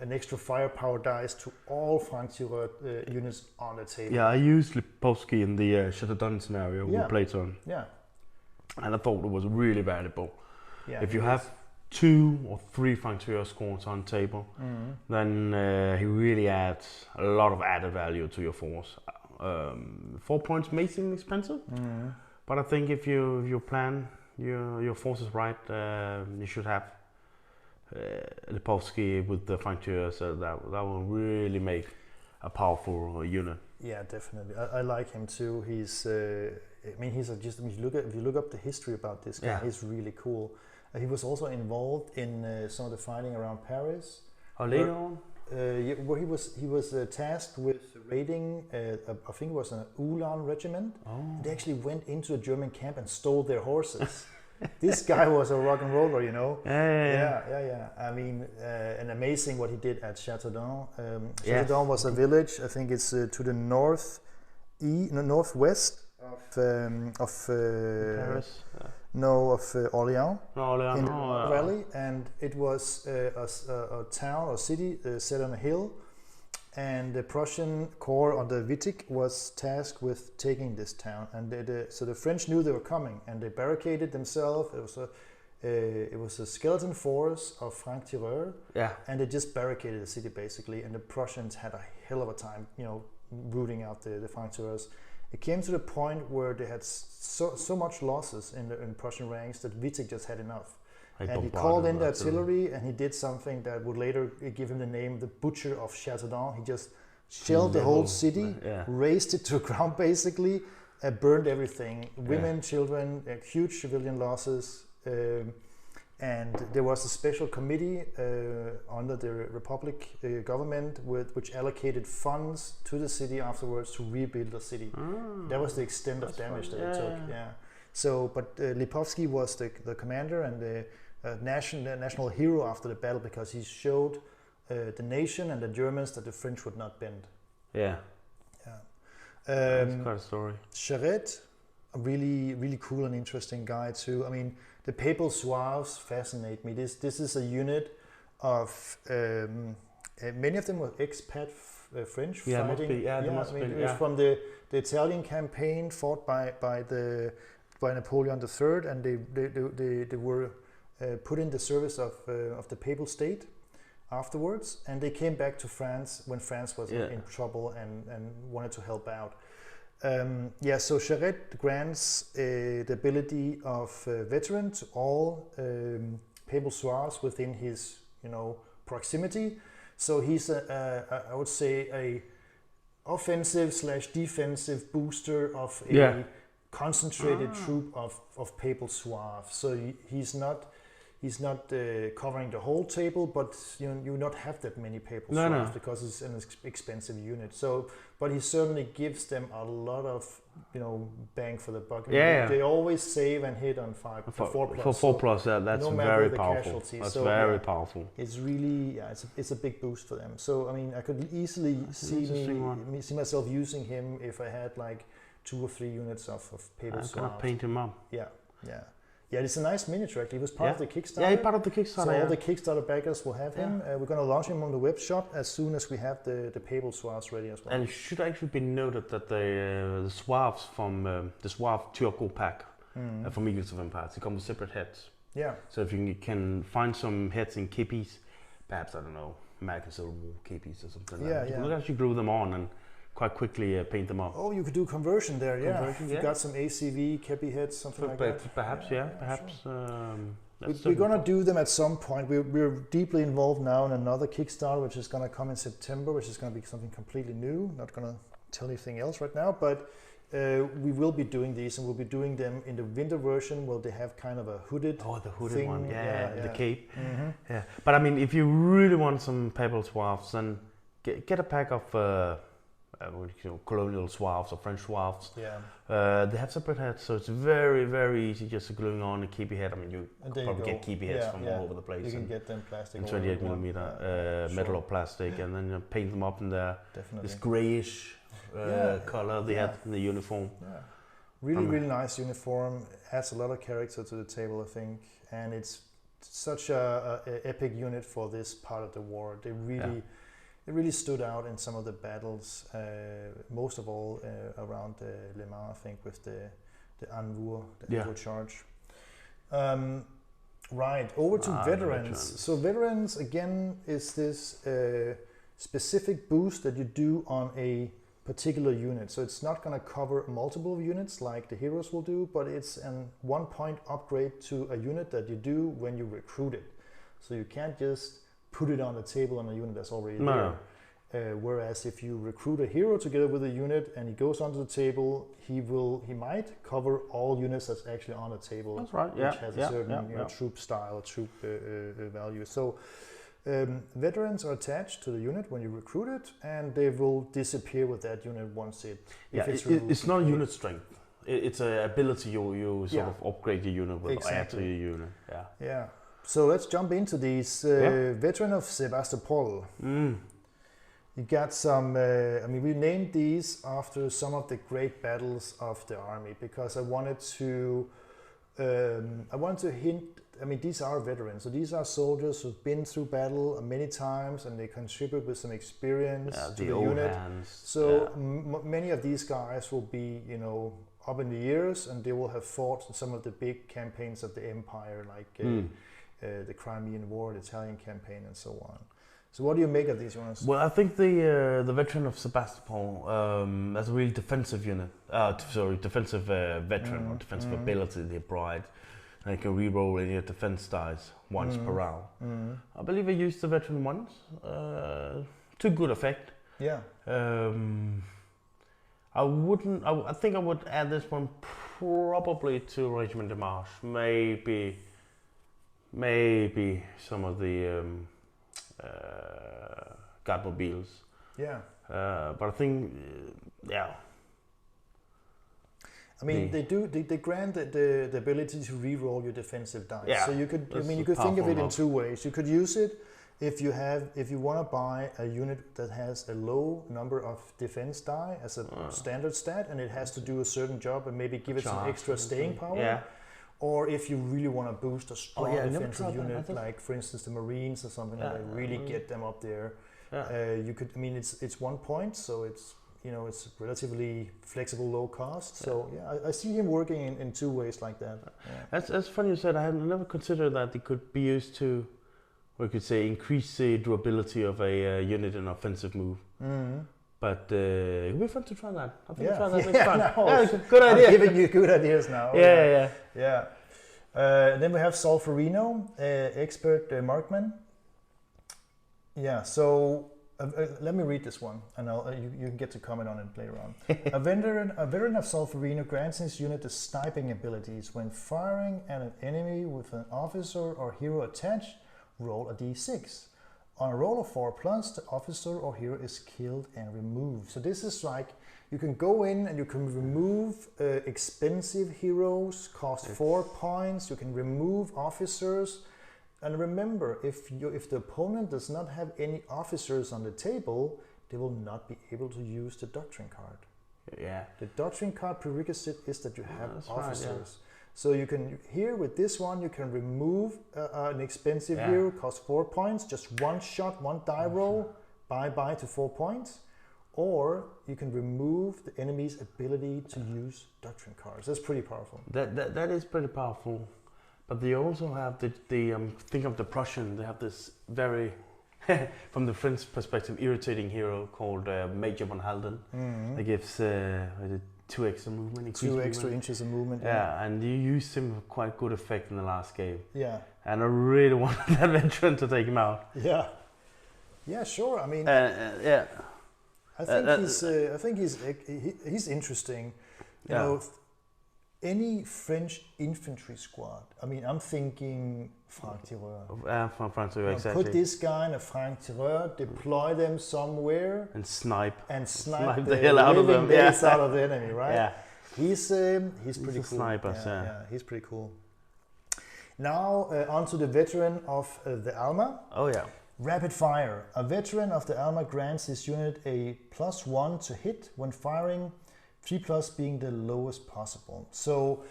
extra firepower dice to all Franc-Tireur units on the table. Yeah, I used Lipovsky in the Chateaudun scenario with Platon. Yeah. And I thought it was really valuable. Yeah, if you have 2 or 3 Franc-Tireur squads on table, then he really adds a lot of added value to your force. 4 points may seem expensive, but I think if you plan your forces right, you should have Lipovsky with the Franc-Tireur, so that will really make a powerful unit. Yeah, definitely. I like him too. He's, if you look up the history about this guy, he's really cool. He was also involved in some of the fighting around Paris. Later on? Where he was tasked with raiding, I think it was an Ulan regiment. Oh. They actually went into a German camp and stole their horses. This guy was a rock and roller, Yeah. I mean, and amazing what he did at Chateaudun. Chateaudun was a village. I think it's to the northwest of Paris. Of Orléans in the Orléans valley, and it was a town or city set on a hill, and the Prussian corps under Wittig was tasked with taking this town, and so the French knew they were coming, and they barricaded themselves. It was a skeleton force of Franc-Tireur, and they just barricaded the city basically, and the Prussians had a hell of a time, rooting out the Franc-Tireurs. It came to the point where they had so much losses in Prussian ranks that Wittig just had enough. And he called in the artillery, and he did something that would later give him the name the Butcher of Chateaudun. He just shelled the whole city, razed it to the ground basically, burned everything. Women, children, huge civilian losses. And there was a special committee under the Republic government which allocated funds to the city afterwards to rebuild the city. That was the extent of damage that it took. Yeah. So, but Lipovsky was the commander and the national hero after the battle because he showed the nation and the Germans that the French would not bend. Yeah. That's quite a story. Charette, a really cool and interesting guy too. I mean, the Papal Zouaves fascinate me. This is a unit of many of them were expat French fighting. It was from the Italian campaign fought by Napoleon III, and they were put in the service of the Papal State afterwards, and they came back to France when France was in trouble and wanted to help out. So Charette grants the ability of veteran to all Papal Zouaves within his proximity. So he's I would say a offensive/defensive booster of a concentrated troop of Papal Zouaves. So he's not covering the whole table, but you not have that many Papal Zouaves because it's an expensive unit. So, but he certainly gives them a lot of bang for the buck. They always save and hit on 4+. For 4+, that's no very powerful. That's very powerful. It's really it's a big boost for them. So I mean, I could easily see myself using him if I had like 2 or 3 units of Papal Zouaves. I'm gonna paint him up. Yeah, it's a nice miniature actually. He was part of the Kickstarter. Yeah, he's part of the Kickstarter. So all the Kickstarter backers will have him. We're going to launch him on the web shop as soon as we have the Papal Zouaves ready as well. And it should actually be noted that the Zouaves from the Zouave Turco pack from Eagles of Empire, they come with separate heads. Yeah. So if you can find some heads in kippies, perhaps, I don't know, American Civil War kippies or something like that. You can actually glue them on and quite quickly paint them up. Oh, you could do conversion there, If you got some ACV, kepi heads, something like that. Perhaps, perhaps. Sure. We're going to do them at some point. We're deeply involved now in another Kickstarter, which is going to come in September, which is going to be something completely new. Not going to tell anything else right now, but we will be doing these, and we'll be doing them in the winter version where they have kind of a hooded the hooded thing. one, the cape. Yeah, but I mean, if you really want some Papal Zouaves, then get a pack of colonial Zouaves or French Zouaves. They have separate heads, so it's very, very easy just gluing on a keepy head. I mean, you could probably get keepy heads from all over the place. You can get them plastic. And 28mm metal or plastic, and then paint them up in this grayish color they had in the uniform. Really nice uniform. Adds a lot of character to the table, I think, and it's such a epic unit for this part of the war. It really stood out in some of the battles, most of all around Le Mans, I think, with the Anvour, Anvour charge. Right, over to veterans. So veterans, again, is this specific boost that you do on a particular unit. So it's not going to cover multiple units like the heroes will do, but it's an 1-point upgrade to a unit that you do when you recruit it. So you can't just put it on the table on a unit that's already there. Whereas if you recruit a hero together with a unit and he goes onto the table, he might cover all units that's actually on the table. That's right. Which has a certain troop style, troop value. So veterans are attached to the unit when you recruit it, and they will disappear with that unit once it's not unit strength. It's an ability you sort of upgrade your unit with or add to your unit. Yeah. So let's jump into these. Veteran of Sebastopol. You got some, we named these after some of the great battles of the army because I wanted to hint, these are veterans. So these are soldiers who've been through battle many times and they contribute with some experience to the unit. So many of these guys will be, up in the years, and they will have fought in some of the big campaigns of the empire, like the Crimean War, the Italian campaign, and so on. So what do you make of these ones? Well, I think the veteran of Sebastopol as a really defensive unit, defensive veteran or defensive ability, they bride, and you can re-roll any defense dice once per round. I believe I used the veteran once, to good effect. I wouldn't. I think I would add this one probably to Regiment de Marche. Maybe some of the guard mobiles. Yeah. But I think, yeah. I mean, they grant the ability to re-roll your defensive dice. Yeah, so you could, you could think of it in two ways. You could use it if you want to buy a unit that has a low number of defense die as a standard stat, and it has to do a certain job and maybe give it some extra staying power. Yeah. Or if you really want to boost a strong defensive unit, like for instance the Marines or something like that, really get them up there. Yeah. You could. I mean, it's 1 point, so it's it's relatively flexible, low cost. So I see him working in two ways like that. Yeah. That's funny you said. I have never considered that it could be used to, we could say, increase the durability of a unit in offensive move. Mm-hmm. But it would be fun to try that. I think we'll try that next time. No, good idea. I'm giving you good ideas now. Yeah. Then we have Solferino, expert marksman. Yeah, so let me read this one, and you can get to comment on it later on. A veteran of Solferino grants his unit the sniping abilities. When firing at an enemy with an officer or hero attached, roll a d6. On a roll of 4+, the officer or hero is killed and removed. So this is like, you can go in and you can remove expensive heroes, cost 4 points. You can remove officers. And remember, if the opponent does not have any officers on the table, they will not be able to use the doctrine card. Yeah. The doctrine card prerequisite is that you have officers. Right, yeah. So you can, here with this one, you can remove an expensive hero, cost 4 points, just one shot, one die roll, bye to 4 points. Or you can remove the enemy's ability to use doctrine cards. That's pretty powerful. That is pretty powerful. But they also have think of the Prussian, they have this very, from the French perspective, irritating hero called Major von Halden. Mm-hmm. That gives 2 extra movement. 2 extra inches of movement. Yeah, and you used him with quite good effect in the last game. Yeah. And I really wanted that veteran to take him out. Yeah. Yeah, sure. I mean, yeah. I think he's interesting. You know, any French infantry squad. I mean, I'm thinking Franc-Tireur. Franc-Tireur, exactly. Put this guy in a Franc-Tireur, deploy them somewhere, and snipe the hell out of them. Out of the enemy, right? Yeah. He's pretty cool. Sniper, yeah, he's pretty cool. Now on to the veteran of the Alma. Oh yeah. Rapid fire. A veteran of the Alma grants his unit a +1 to hit when firing, 3+ being the lowest possible. So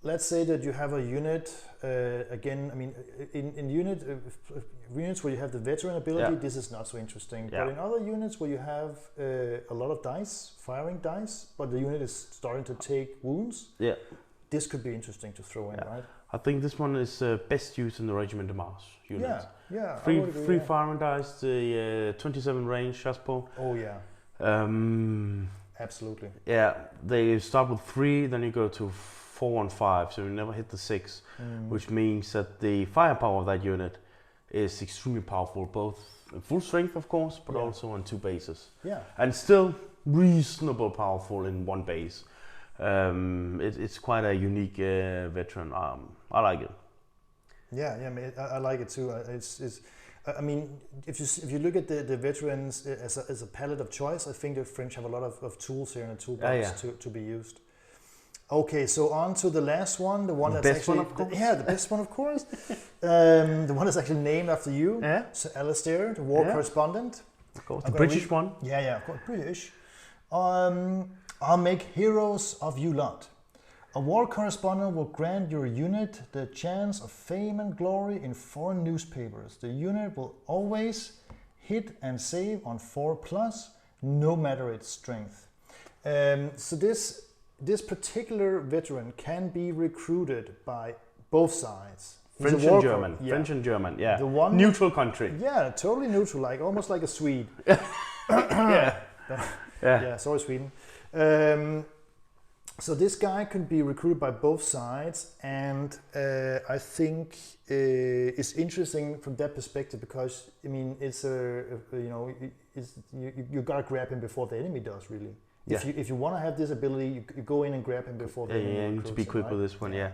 let's say that you have a unit, again, I mean, in units where you have the veteran ability, this is not so interesting. Yeah. But in other units where you have a lot of dice, firing dice, but the unit is starting to take wounds, this could be interesting to throw in, right? I think this one is best used in the Regiment de Marche units. Yeah. Three firing dice, the 27 range Chassepot. Oh yeah. Absolutely. Yeah, they start with 3, then you go to 4 and 5, so you never hit the 6, which means that the firepower of that unit is extremely powerful, both in full strength, of course, but also on 2 bases. Yeah. And still reasonable powerful in 1 base. It's quite a unique veteran. I like it. Yeah, I like it too. I mean, if you look at the veterans as a palette of choice, I think the French have a lot of tools here in the toolbox to be used. Okay, so on to the last one, the one that's actually the best one, of course. The one that's actually named after you, Sir Alistair, the war correspondent. Of course, the British one. Yeah, of course, British. I'll make heroes of you lot. A war correspondent will grant your unit the chance of fame and glory in foreign newspapers. The unit will always hit and save on 4+, no matter its strength. So this particular veteran can be recruited by both sides. French and German, yeah. The one, neutral country. Yeah, totally neutral, like almost like a Swede. Sorry, Sweden. So this guy can be recruited by both sides, and I think it's interesting from that perspective because I mean it's you gotta grab him before the enemy does really, If you want to have this ability, you go in and grab him before. You need to be quick with this one. Yeah.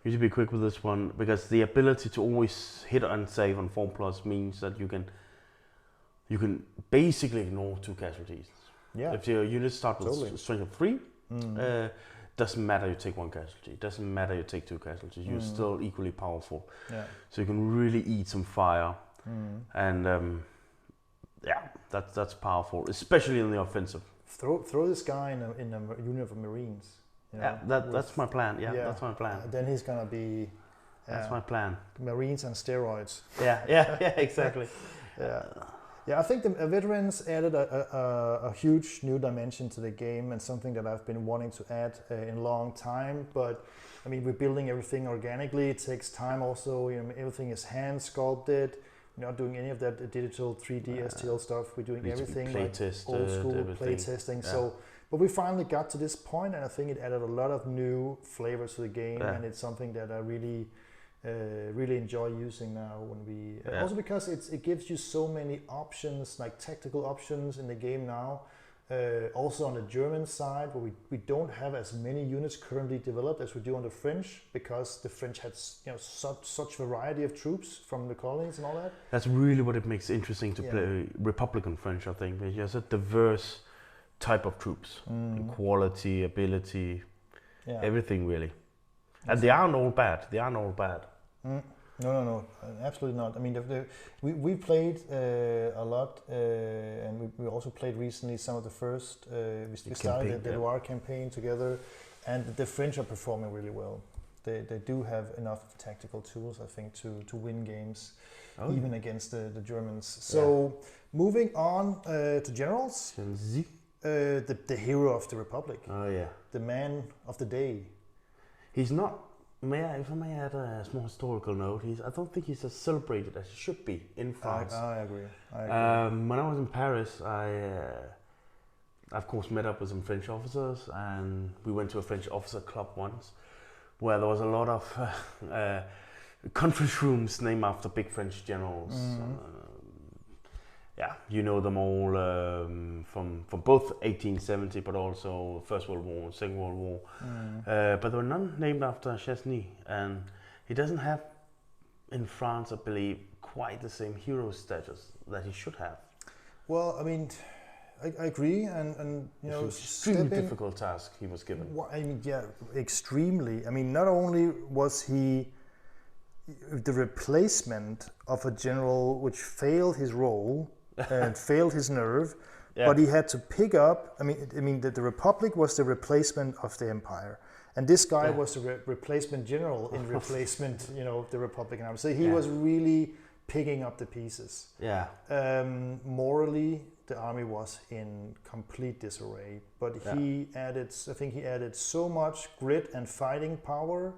You need to be quick with this one because the ability to always hit and save on 4+ means that you can basically ignore 2 casualties. Yeah. If your units start with strength of 3, doesn't matter you take 1 casualty. Doesn't matter you take 2 casualties. You're still equally powerful. Yeah. So you can really eat some fire, and that's powerful, especially in the offensive. Throw this guy in a unit of Marines. You know, that's my plan. Yeah, that's my plan. Then he's gonna be. That's my plan. Marines and steroids. Yeah, exactly. Yeah, I think the veterans added a huge new dimension to the game, and something that I've been wanting to add in a long time. But I mean, we're building everything organically. It takes time. Also, everything is hand sculpted. We're not doing any of that digital 3D STL stuff. We're doing everything like old school play testing. Yeah. So, but we finally got to this point, and I think it added a lot of new flavors to the game, and it's something that I really enjoy using now. When we also because it gives you so many options, like tactical options in the game now. Also on the German side, where we don't have as many units currently developed as we do on the French, because the French had such variety of troops from the colonies and all that. That's really what it makes interesting to play Republican French, I think. There's a diverse type of troops, quality, ability, everything really. And they aren't all bad. No, absolutely not. I mean, we played a lot, and we also played recently some of the first. We started the Loire campaign together, and the French are performing really well. They do have enough tactical tools, I think, to win games, even against the Germans. So moving on to generals, the hero of the Republic. Oh yeah, the man of the day. He's not. If I may add a small historical note, I don't think he's as celebrated as he should be in France. I agree. When I was in Paris, I of course met up with some French officers, and we went to a French officer club once, where there was a lot of conference rooms named after big French generals. You know them all from both 1870, but also First World War, Second World War. But there were none named after Chesney, and he doesn't have in France, I believe, quite the same hero status that he should have. Well, I mean, I agree, and it's an extremely difficult task he was given. Extremely. I mean, not only was he the replacement of a general which failed his role and failed his nerve, but he had to pick up. I mean, the Republic was the replacement of the Empire, and this guy was the replacement general in replacement, the Republican Army. So he was really picking up the pieces. Yeah. Morally, the army was in complete disarray, but he added so much grit and fighting power.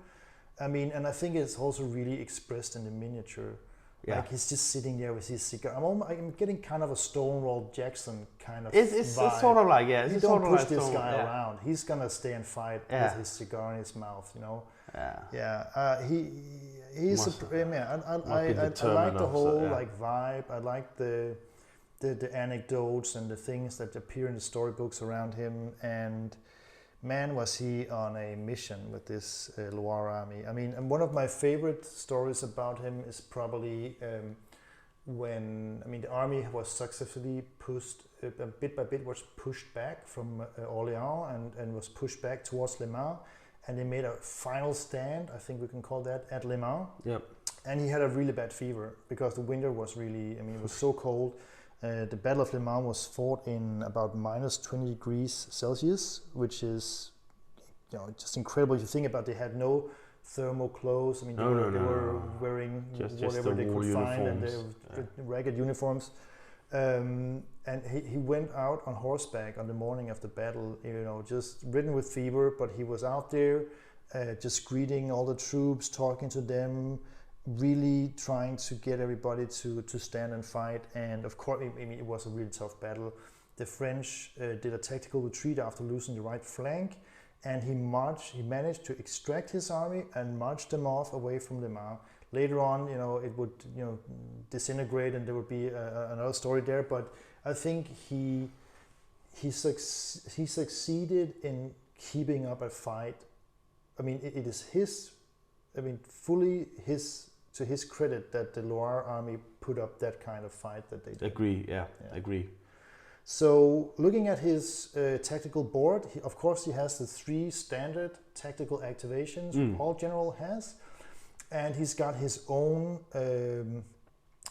I mean, and I think it's also really expressed in the miniature. Yeah. Like he's just sitting there with his cigar. I'm getting kind of a Stonewall Jackson kind of vibe. It's sort of like, you don't push this guy around. He's gonna stay and fight with his cigar in his mouth, He's I like the whole vibe. I like the anecdotes and the things that appear in the storybooks around him, and man, was he on a mission with this Loire army. I mean, and one of my favorite stories about him is probably when the army was successfully pushed, bit by bit was pushed back from Orléans and was pushed back towards Le Mans, and they made a final stand, I think we can call that, at Le Mans. Yep. And he had a really bad fever because the winter was really, it was so cold. The Battle of Le Mans was fought in about minus 20 degrees Celsius, which is, just incredible. If you think about, they had no thermal clothes. I mean, they were wearing whatever they could find, and they were ragged uniforms. And he went out on horseback on the morning of the battle, just ridden with fever, but he was out there, just greeting all the troops, talking to them, really trying to get everybody to stand and fight. And of course, it was a really tough battle. The French did a tactical retreat after losing the right flank, and he managed to extract his army and march them off away from Le Mans. Later on, it would disintegrate, and there would be another story there. But I think he he succeeded in keeping up a fight. I mean, it is his, I mean, fully to his credit that the Loire army put up that kind of fight that they did. Agree. So looking at his tactical board, of course he has the 3 standard tactical activations all general has, and he's got his own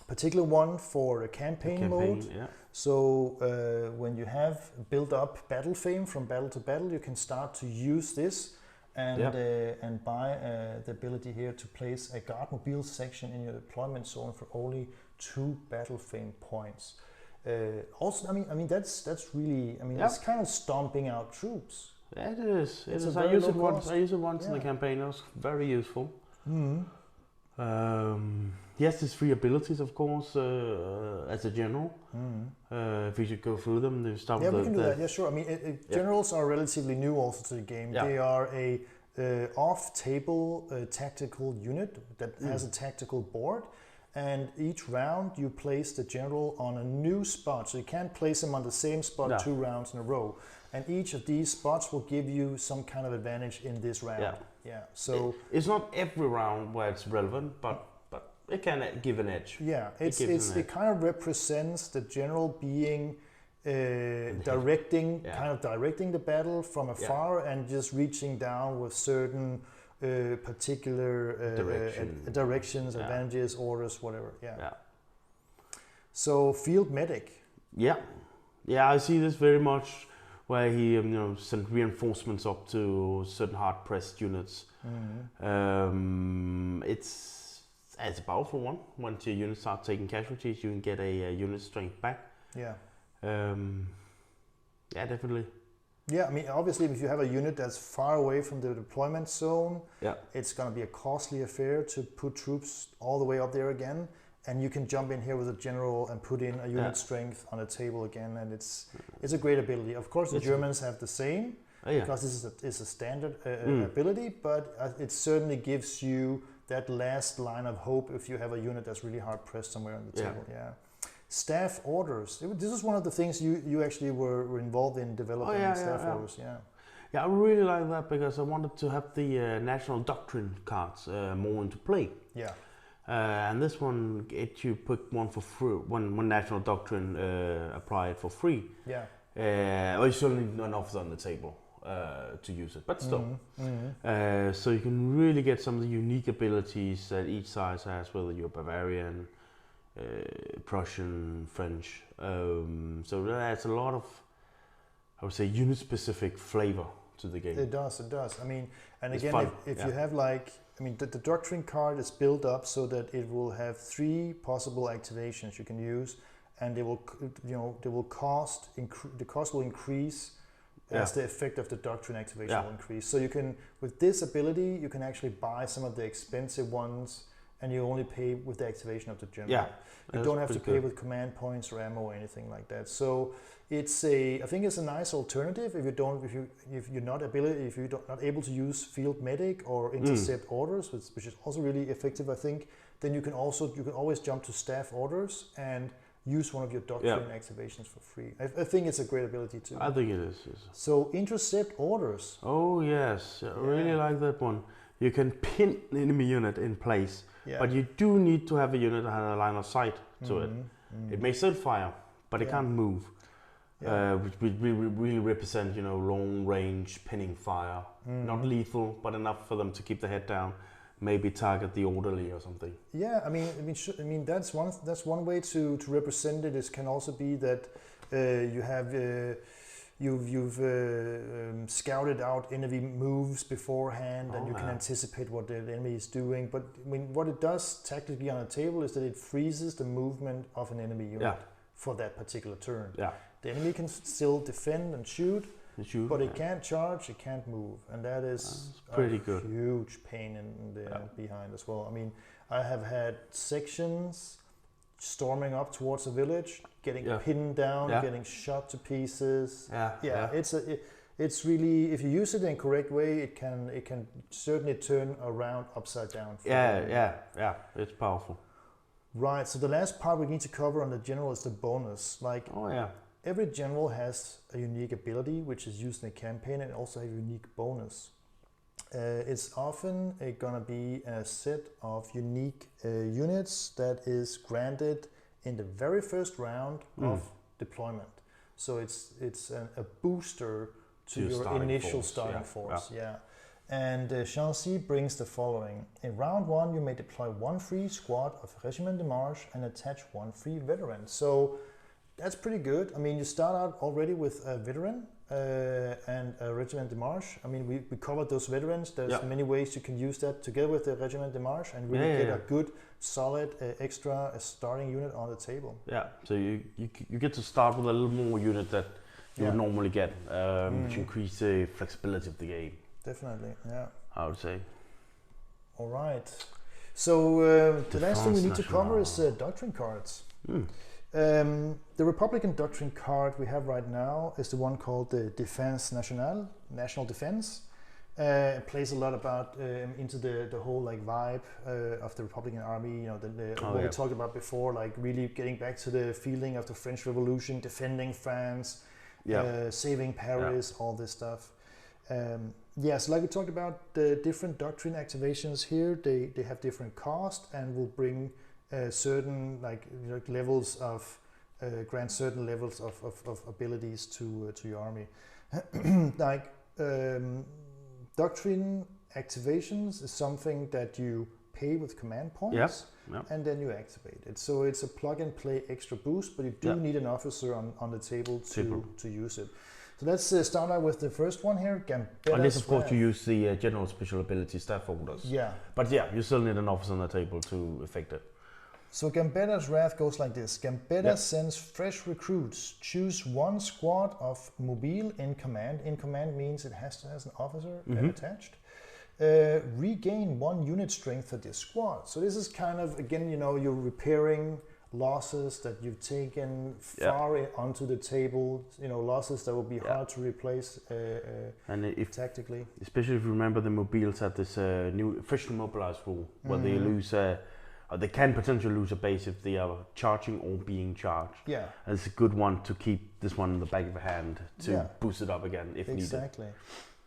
particular one for a campaign mode. Yeah. So when you have built up battle fame from battle to battle, you can start to use this and buy the ability here to place a guard mobile section in your deployment zone for only 2 battle fame points. Also, I mean that's really, I mean, it's kind of stomping out troops. Yeah, it is. I use it once in the campaign. It was very useful. Yes, there's 3 abilities, of course, as a general. If we should go through them, we start with we can do that. Yeah, sure. I mean, generals are relatively new also to the game. Yeah. They are a off-table tactical unit that has a tactical board. And each round you place the general on a new spot. So you can't place him on the same spot 2 rounds in a row. And each of these spots will give you some kind of advantage in this round. Yeah. So it's not every round where it's relevant, but it can give an edge. Yeah, it kind of represents the general being directing the battle from afar and just reaching down with certain particular directions, advantages, orders, whatever. Yeah. So field medic. Yeah, I see this very much where he sent reinforcements up to certain hard pressed units. It's a powerful one. Once your units start taking casualties, you can get a unit strength back. Yeah, definitely. Yeah, I mean, obviously, if you have a unit that's far away from the deployment zone, it's going to be a costly affair to put troops all the way up there again. And you can jump in here with a general and put in a unit strength on the table again, and it's a great ability. Of course, the Germans have the same because this is a standard ability, but it certainly gives you that last line of hope if you have a unit that's really hard pressed somewhere on the table. Yeah. Staff orders. This is one of the things you actually were involved in developing staff orders. Yeah, I really like that because I wanted to have the national doctrine cards more into play. Yeah. And this one, you pick one for free, one national doctrine applied for free. Yeah. Or you certainly need an officer on the table to use it, but still. So you can really get some of the unique abilities that each size has, whether you're Bavarian, Prussian, French. So that's a lot of, I would say, unit-specific flavor to the game. It does. I mean, and it's again, if you have the doctrine card is built up so that it will have 3 possible activations you can use, and the cost will increase as the effect of the doctrine activation will increase. So you can, with this ability, you can actually buy some of the expensive ones, and you only pay with the activation of the general. Yeah, you don't have to pay with command points or ammo or anything like that. So I think it's a nice alternative if you're not able to use field medic or intercept orders, which is also really effective. I think then you can always jump to staff orders and use one of your doctrine activations for free. I think it's a great ability too. I think it is. Yes. So intercept orders. Oh yes, I really like that one. You can pin an enemy unit in place, but you do need to have a unit that has a line of sight to it. It may still fire, but it can't move, which really represent long range pinning fire. Not lethal, but enough for them to keep the head down. Maybe target the orderly or something. Yeah, I mean that's one way to represent it. It can also be that you have you've scouted out enemy moves beforehand, and you can anticipate what the enemy is doing. But I mean, what it does tactically on a table is that it freezes the movement of an enemy unit for that particular turn. Yeah. The enemy can still defend and shoot. But it can't charge, it can't move, and that is pretty good. Huge pain in the behind as well. I mean, I have had sections storming up towards a village, getting pinned down, getting shot to pieces. It's really, if you use it in the correct way, it can certainly turn around upside down. It's powerful. Right. So the last part we need to cover on the general is the bonus. every general has a unique ability which is used in a campaign and also a unique bonus. It's often going to be a set of unique units that is granted in the very first round of deployment. So it's a booster to your initial starting force. Yeah. And Chancy brings the following. In round 1, you may deploy 1 free squad of Regiment de Marche and attach 1 free veteran. So that's pretty good. I mean, you start out already with a veteran and a Regiment de Marche. I mean, we covered those veterans. There's many ways you can use that together with the Regiment de Marche and really get a good, solid, extra starting unit on the table. Yeah, so you get to start with a little more unit that you would normally get, which increase the flexibility of the game. Definitely, yeah. I would say. All right. So the last thing we need to cover is doctrine cards. The Republican doctrine card we have right now is the one called the Défense Nationale, National Defense. It plays a lot about into the whole like vibe of the Republican Army. You know, what we talked about before, like really getting back to the feeling of the French Revolution, defending France, saving Paris, all this stuff. So like we talked about, the different doctrine activations here, they have different cost and will bring certain levels of grant certain levels of abilities to your army. Doctrine activations is something that you pay with command points and then you activate it. So it's a plug and play extra boost, but you do need an officer on the table to use it. So let's start out with the first one here, Gambetta's Unless of course you use the general special ability staff orders. Yeah. But you still need an officer on the table to effect it. So Gambetta's Wrath goes like this. Gambetta sends fresh recruits. Choose 1 squad of mobile in command. In command means it has to have an officer attached. Regain 1 unit strength for this squad. So this is kind of, again, you're repairing losses that you've taken far onto the table, losses that will be hard to replace tactically. Especially if you remember the mobiles had this new official mobilized rule where they lose, they can potentially lose a base if they are charging or being charged. Yeah. And it's a good one to keep this one in the back of the hand to boost it up again if needed. Exactly.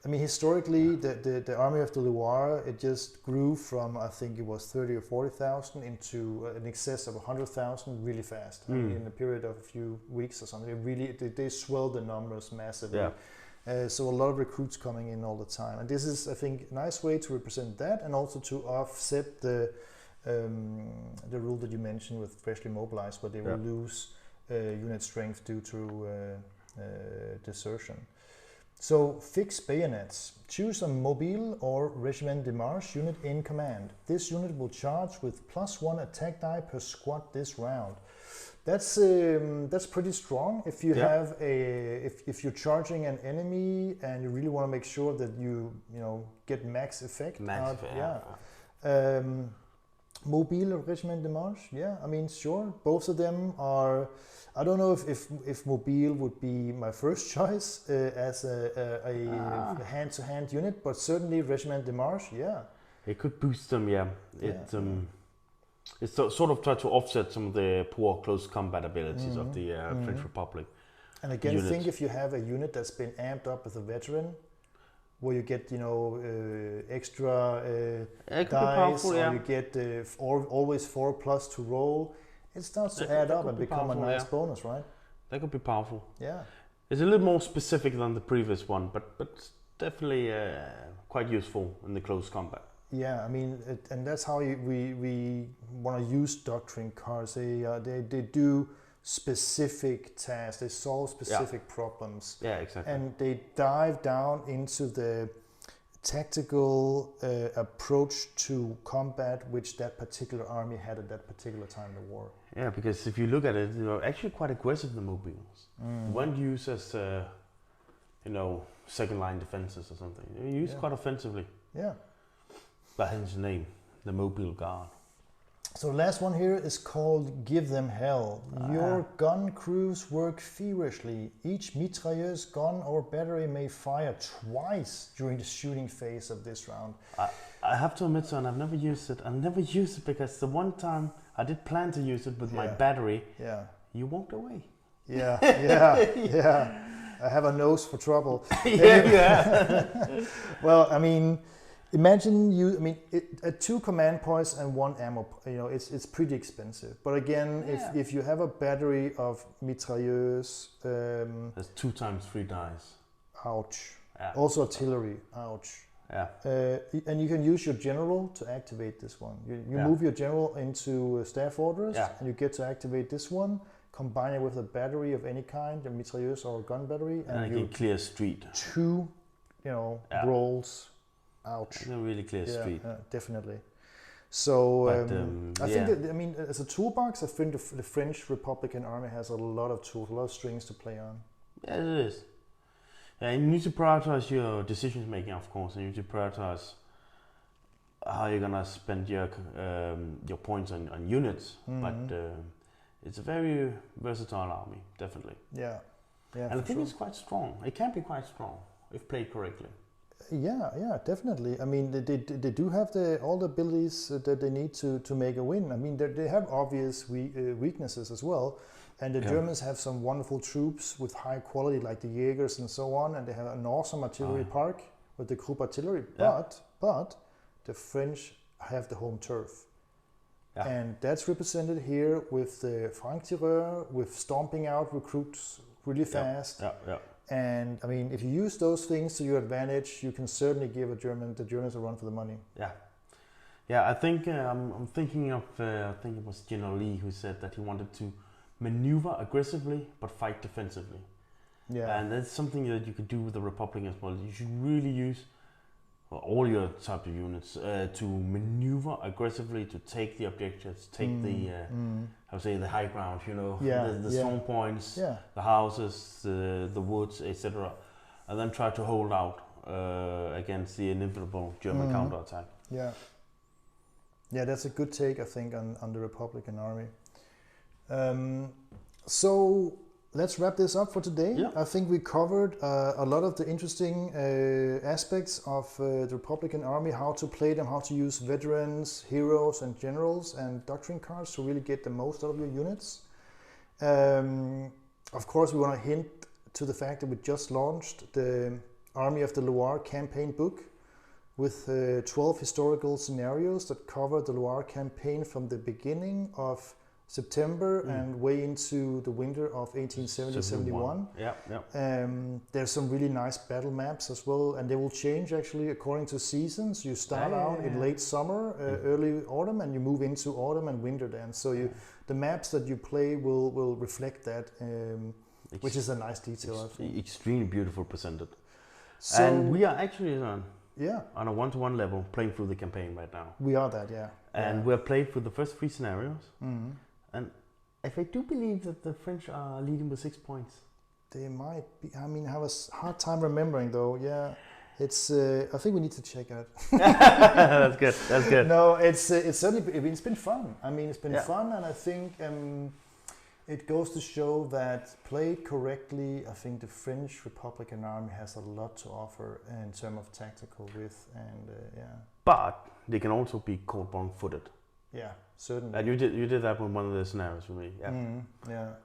I mean, historically, the Army of the Loire, it just grew from, I think it was 30 or 40,000 into an excess of 100,000 really fast. I mean, in a period of a few weeks or something, they swelled the numbers massively. Yeah. So a lot of recruits coming in all the time. And this is, I think, a nice way to represent that and also to offset the rule that you mentioned with freshly mobilized, where they will lose unit strength due to desertion. So fix bayonets. Choose a mobile or Regiment de Marche unit in command. This unit will charge with +1 attack die per squad this round. That's pretty strong. If you have if you're charging an enemy and you really want to make sure that you get max effect. Mobile or Regiment de Marche, I mean, sure, both of them are. I don't know if Mobile would be my first choice as a hand-to-hand unit, but certainly Regiment de Marche, it could boost them. It's sort of try to offset some of the poor close combat abilities of the French Republic. And again, think if you have a unit that's been amped up with a veteran, where you get extra dice, or you get always 4+ to roll. It starts to add up and become a nice bonus, right? That could be powerful. Yeah. It's a little more specific than the previous one, but definitely quite useful in the close combat. Yeah, I mean, and that's how we want to use doctrine cards. They do specific tasks. They solve specific problems. Yeah, exactly. And they dive down into the tactical approach to combat which that particular army had at that particular time in the war. Yeah, because if you look at it, they're actually quite aggressive, the mobiles. One used as second line defenses or something. They're used quite offensively. Yeah. But hence the name, the Mobile Guard. So the last one here is called Give Them Hell. Your gun crews work feverishly. Each mitrailleuse gun or battery may fire twice during the shooting phase of this round. I have to admit, son, I've never used it. I never used it because the one time I did plan to use it with my battery, you walked away. Yeah. I have a nose for trouble. Yeah. Well, I mean, imagine at 2 command points and 1 ammo, it's pretty expensive. But again, if you have a battery of mitrailleurs, that's 2 times 3 dice. Ouch. Yeah. Also artillery, ouch. Yeah. And you can use your general to activate this one. You move your general into staff orders, and you get to activate this one. Combine it with a battery of any kind, a mitrailleuse or a gun battery, and you can clear street. 2, rolls. Ouch. You can really clear street. Definitely. So I think that, as a toolbox, I think the French Republican Army has a lot of tools, a lot of strings to play on. Yeah, it is. Yeah, you need to prioritize your decisions making, of course, and you need to prioritize how you're gonna spend your points on units. But it's a very versatile army, definitely. Yeah. And I think it's quite strong. It can be quite strong if played correctly. Yeah, definitely. I mean, they do have all the abilities that they need to make a win. I mean, they have obvious weaknesses as well. And the Germans have some wonderful troops with high quality, like the Jägers and so on. And they have an awesome artillery park with the Krupp artillery. But the French have the home turf. Yeah. And that's represented here with the Franc-Tireur, with stomping out recruits really fast. Yeah. And I mean, if you use those things to your advantage, you can certainly give the Germans a run for the money. Yeah. I think I'm thinking of I think it was General Lee who said that he wanted to maneuver aggressively but fight defensively. Yeah. And that's something that you could do with the Republic as well. You should really use all your type of units to maneuver aggressively, to take the objectives, take the high ground, the strong points, the houses, the woods, etc., and then try to hold out against the inevitable German counterattack. Yeah, that's a good take, I think, on the Republican Army. So let's wrap this up for today. Yeah. I think we covered a lot of the interesting aspects of the Republican Army, how to play them, how to use veterans, heroes, and generals, and doctrine cards to really get the most out of your units. Of course, we want to hint to the fact that we just launched the Army of the Loire campaign book with 12 historical scenarios that cover the Loire campaign from the beginning of September and way into the winter of 1870-71. There's some really nice battle maps as well, and they will change actually according to seasons. You start out in late summer, early autumn, and you move into autumn and winter then. So the maps that you play will reflect that, which is a nice detail, I think. Extremely beautiful presented. So, and we are actually on a 1-to-1 level playing through the campaign right now. We are that, And we're played through the first 3 scenarios. And if I do believe that the French are leading with 6 points. They might be. I mean, I have a hard time remembering though. Yeah, it's. I think we need to check it. That's good. No, it's certainly. It's been fun. I mean, it's been fun, and I think it goes to show that played correctly, I think the French Republican Army has a lot to offer in terms of tactical width and But they can also be caught wrong-footed. Yeah, certainly. And you did that with one of the scenarios for me. Yeah.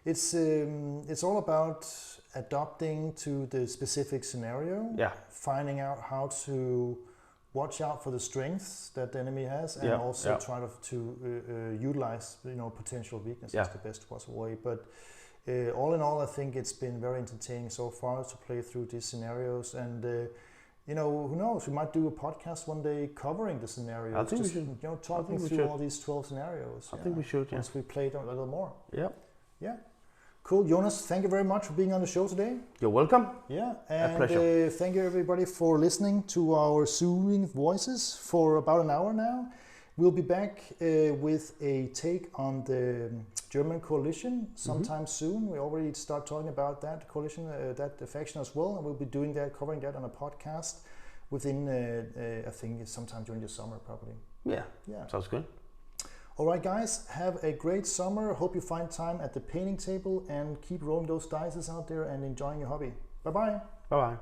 It's all about adapting to the specific scenario. Yeah. Finding out how to watch out for the strengths that the enemy has, and also try to utilize potential weaknesses the best possible way. But all in all, I think it's been very entertaining so far to play through these scenarios, and who knows? We might do a podcast one day covering the scenarios. I think we should. Talking through all these 12 scenarios. I think we should. Once we played a little more. Yeah. Yeah. Cool, Jonas. Thank you very much for being on the show today. You're welcome. Yeah, and a pleasure. Thank you everybody for listening to our soothing voices for about an hour now. We'll be back with a take on the German coalition sometime soon. We already start talking about that coalition, that faction as well, and we'll be doing that, covering that on a podcast within, I think, sometime during the summer, probably. Yeah. Sounds good. All right, guys, have a great summer. Hope you find time at the painting table and keep rolling those dice out there and enjoying your hobby. Bye-bye. Bye-bye.